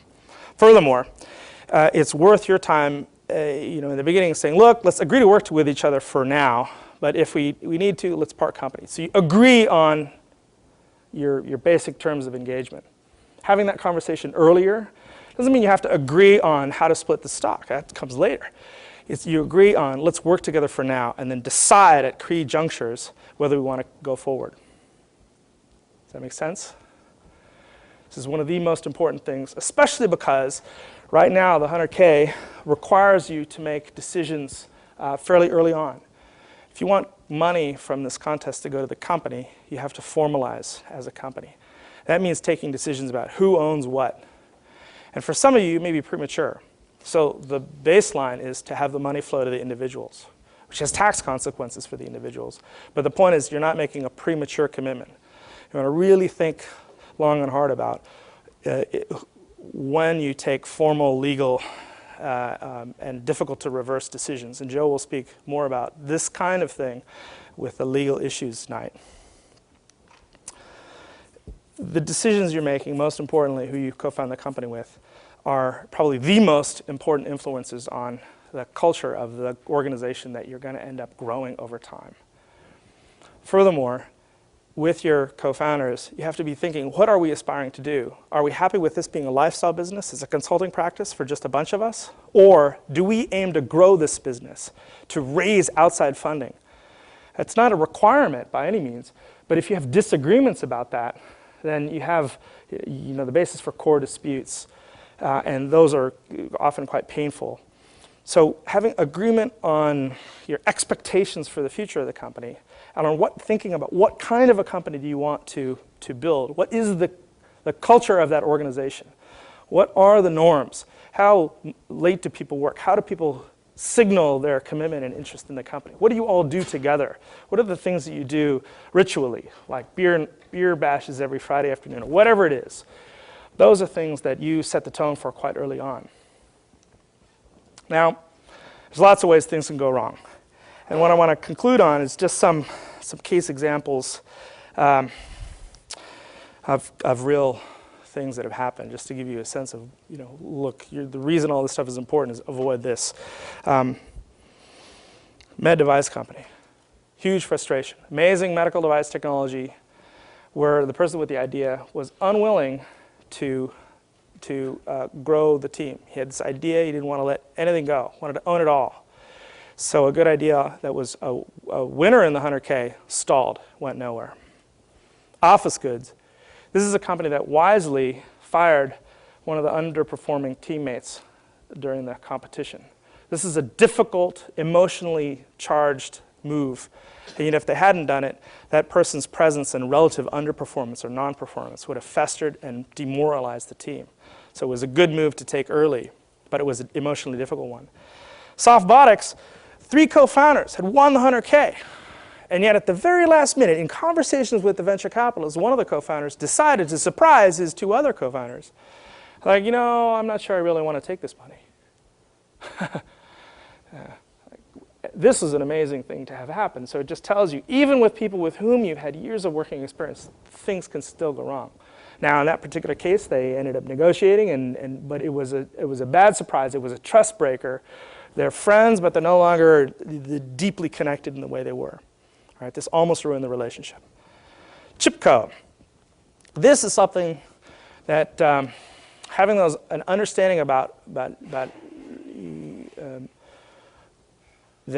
Furthermore, it's worth your time, in the beginning saying, look, let's agree to work with each other for now, but if we need to, let's part company. So you agree on your basic terms of engagement. Having that conversation earlier doesn't mean you have to agree on how to split the stock. That comes later. It's you agree on, let's work together for now, and then decide at key junctures whether we want to go forward. Does that make sense? This is one of the most important things, especially because right now the 100K requires you to make decisions fairly early on. If you want money from this contest to go to the company, you have to formalize as a company. That means taking decisions about who owns what. And for some of you, it may be premature. So the baseline is to have the money flow to the individuals, which has tax consequences for the individuals. But the point is you're not making a premature commitment. You want to really think long and hard about when you take formal, legal, and difficult to reverse decisions. And Joe will speak more about this kind of thing with the legal issues night. The decisions you're making, most importantly, who you co-found the company with, are probably the most important influences on the culture of the organization that you're going to end up growing over time. Furthermore, with your co-founders, you have to be thinking, what are we aspiring to do? Are we happy with this being a lifestyle business as a consulting practice for just a bunch of us? Or do we aim to grow this business, to raise outside funding? That's not a requirement by any means, but if you have disagreements about that, then you have the basis for core disputes. And those are often quite painful. So having agreement on your expectations for the future of the company, and on thinking about what kind of a company do you want to build? What is the culture of that organization? What are the norms? How late do people work? How do people signal their commitment and interest in the company? What do you all do together? What are the things that you do ritually, like beer bashes every Friday afternoon, or whatever it is? Those are things that you set the tone for quite early on. Now, there's lots of ways things can go wrong. And what I want to conclude on is just some case examples of real things that have happened, just to give you a sense of, look, the reason all this stuff is important is avoid this. Med device company, huge frustration. Amazing medical device technology where the person with the idea was unwilling to grow the team. He had this idea, he didn't want to let anything go, wanted to own it all. So a good idea that was a winner in the 100K stalled, went nowhere. Office goods. This is a company that wisely fired one of the underperforming teammates during the competition. This is a difficult, emotionally charged move. And if they hadn't done it, that person's presence and relative underperformance or non-performance would have festered and demoralized the team. So it was a good move to take early, but it was an emotionally difficult one. Softbotics, 3 co-founders had won the 100K. And yet at the very last minute, in conversations with the venture capitalists, one of the co-founders decided to surprise his 2 other co-founders Like, you know, I'm not sure I really want to take this money. This is an amazing thing to have happen. So it just tells you, even with people with whom you've had years of working experience, things can still go wrong. Now, in that particular case, they ended up negotiating, but it was a bad surprise. It was a trust breaker. They're friends, but they're no longer deeply connected in the way they were. All right, this almost ruined the relationship. Chipco. This is something that having an understanding about that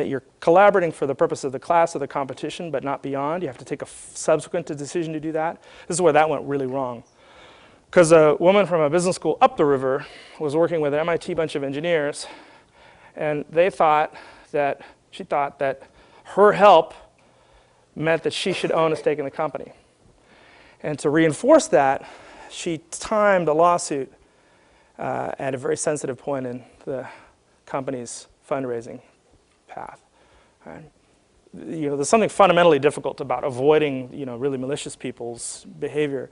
you're collaborating for the purpose of the class or the competition, but not beyond. You have to take a subsequent decision to do that. This is where that went really wrong. Because a woman from a business school up the river was working with an MIT bunch of engineers, and she thought that her help meant that she should own a stake in the company. And to reinforce that, she timed a lawsuit at a very sensitive point in the company's fundraising path. Right? You know, there's something fundamentally difficult about avoiding, you know, really malicious people's behavior.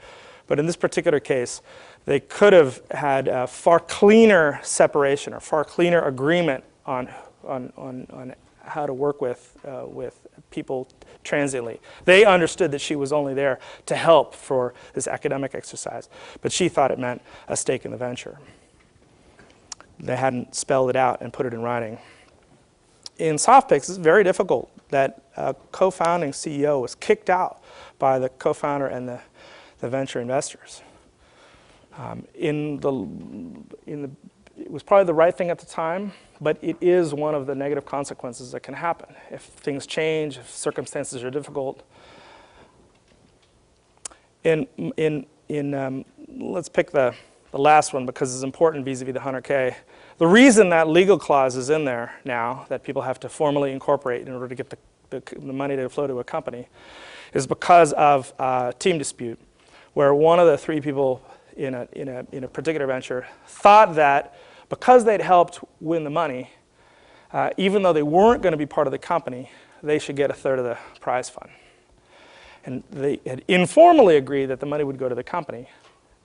But in this particular case, they could have had a far cleaner separation or far cleaner agreement on how to work with people transiently. They understood that she was only there to help for this academic exercise, but she thought it meant a stake in the venture. They hadn't spelled it out and put it in writing. In SoftPix, it's very difficult that a co-founding CEO was kicked out by the co-founder and the venture investors. It was probably the right thing at the time, but it is one of the negative consequences that can happen if things change, if circumstances are difficult. Let's pick the last one because it's important vis-a-vis the 100K. The reason that legal clause is in there now, that people have to formally incorporate in order to get the money to flow to a company, is because of a team dispute, where one of the three people in a particular venture thought that because they'd helped win the money, even though they weren't going to be part of the company, they should get a third of the prize fund. And they had informally agreed that the money would go to the company,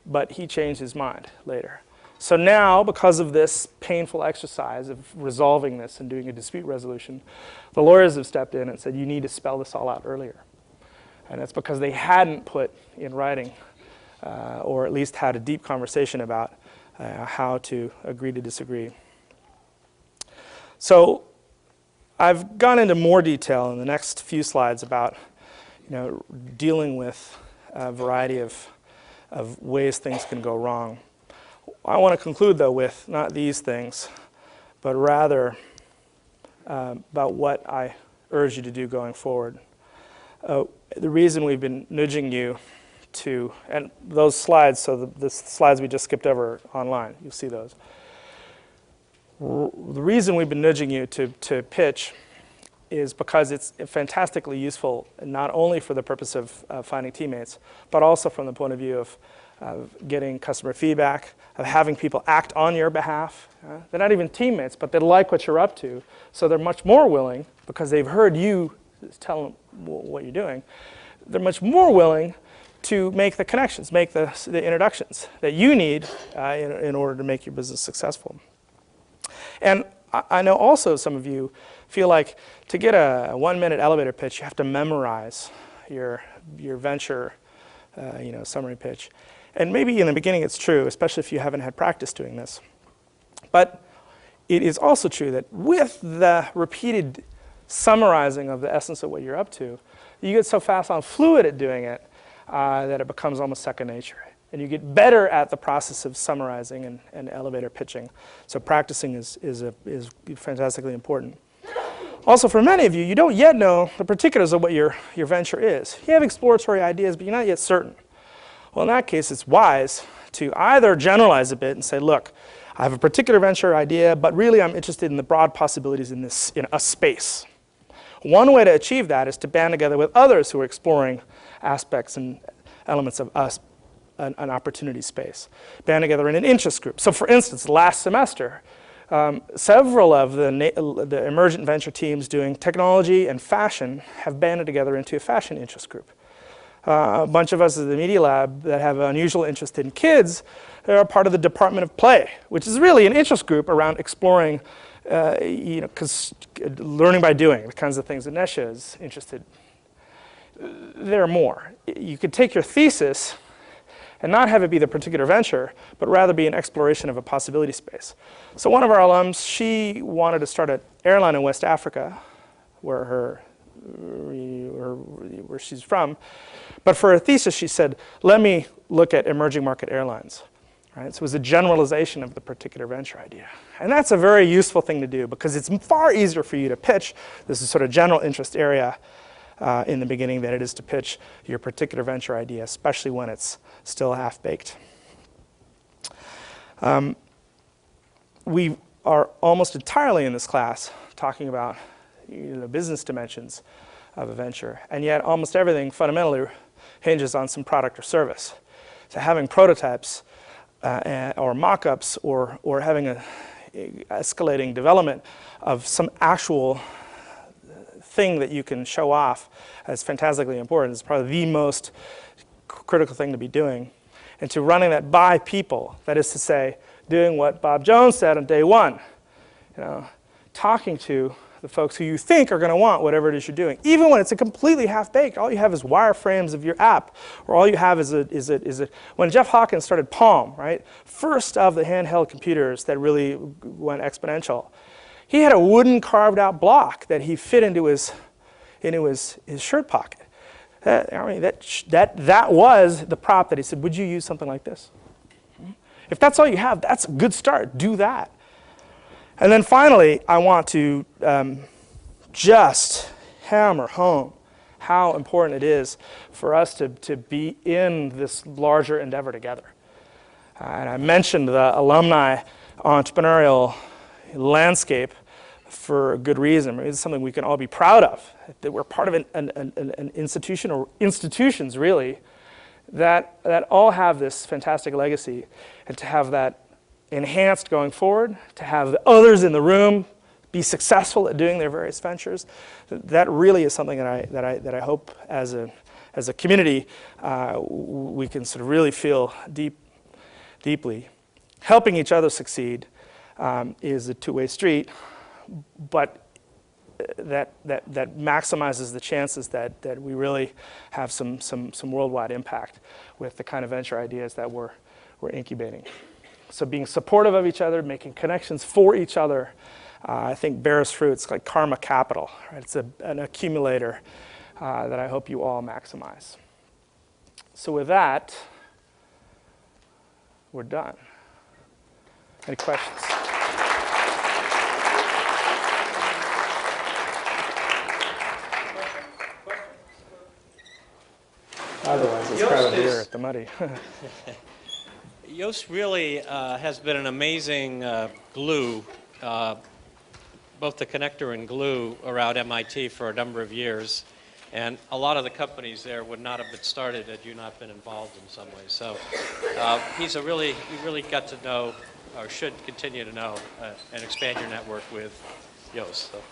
but he changed his mind later. So now, because of this painful exercise of resolving this and doing a dispute resolution, the lawyers have stepped in and said, you need to spell this all out earlier. And that's because they hadn't put in writing, or at least had a deep conversation about how to agree to disagree. So I've gone into more detail in the next few slides about, you know, dealing with a variety of ways things can go wrong. I want to conclude, though, with not these things, but rather about what I urge you to do going forward. The reason we've been nudging you to, and those slides, so the slides we just skipped over online, you'll see those. The reason we've been nudging you to pitch is because it's fantastically useful, not only for the purpose of finding teammates, but also from the point of view of getting customer feedback, of having people act on your behalf. They're not even teammates, but they like what you're up to, so they're much more willing, because they've heard you tell them what you're doing, they're much more willing to make the connections, make the introductions that you need in order to make your business successful. And I know also some of you feel like to get a 1-minute elevator pitch, you have to memorize your venture summary pitch. And maybe in the beginning it's true, especially if you haven't had practice doing this. But it is also true that with the repeated summarizing of the essence of what you're up to, you get so fast on fluid at doing it that it becomes almost second nature. And you get better at the process of summarizing and elevator pitching. So practicing is fantastically important. Also, for many of you, you don't yet know the particulars of what your venture is. You have exploratory ideas, but you're not yet certain. Well, in that case, it's wise to either generalize a bit and say, look, I have a particular venture idea, but really I'm interested in the broad possibilities in a space. One way to achieve that is to band together with others who are exploring aspects and elements of an opportunity space. Band together in an interest group. So for instance, last semester, several of the emergent venture teams doing technology and fashion have banded together into a fashion interest group. A bunch of us at the Media Lab that have an unusual interest in kids are part of the Department of Play, which is really an interest group around exploring, learning by doing, the kinds of things that Nesha is interested in. There are more. You could take your thesis and not have it be the particular venture, but rather be an exploration of a possibility space. So one of our alums, she wanted to start an airline in West Africa, where she's from. But for her thesis, she said, let me look at emerging market airlines. Right? So it was a generalization of the particular venture idea. And that's a very useful thing to do because it's far easier for you to pitch this is sort of general interest area in the beginning than it is to pitch your particular venture idea, especially when it's still half-baked. We are almost entirely in this class talking about the business dimensions of a venture, and yet almost everything fundamentally hinges on some product or service. So having prototypes or mock-ups or having a escalating development of some actual thing that you can show off as fantastically important is probably the most critical thing to be doing. And to running that by people, that is to say, doing what Bob Jones said on day one, talking to the folks who you think are going to want whatever it is you're doing. Even when it's a completely half-baked, all you have is wireframes of your app, or all you have is when Jeff Hawkins started Palm, right? First of the handheld computers that really went exponential. He had a wooden carved out block that he fit into his shirt pocket. That was the prop that he said, would you use something like this? If that's all you have, that's a good start. Do that. And then finally, I want to just hammer home how important it is for us to be in this larger endeavor together. And I mentioned the alumni entrepreneurial landscape for a good reason. It's something we can all be proud of, that we're part of an institution, or institutions really, that all have this fantastic legacy, and to have that enhanced going forward, to have the others in the room be successful at doing their various ventures, that really is something that I hope as a community we can sort of really feel deeply. Helping each other succeed is a two-way street, but that maximizes the chances that we really have some worldwide impact with the kind of venture ideas that we're incubating. So being supportive of each other, making connections for each other, I think bears fruit. It's like karma capital. Right? It's an accumulator that I hope you all maximize. So with that, we're done. Any questions? Otherwise, let's grab a beer at the Muddy. Joost really has been an amazing glue, both the connector and glue around MIT for a number of years. And a lot of the companies there would not have been started had you not been involved in some ways. So you really got to know, or should continue to know, and expand your network with Joost. So.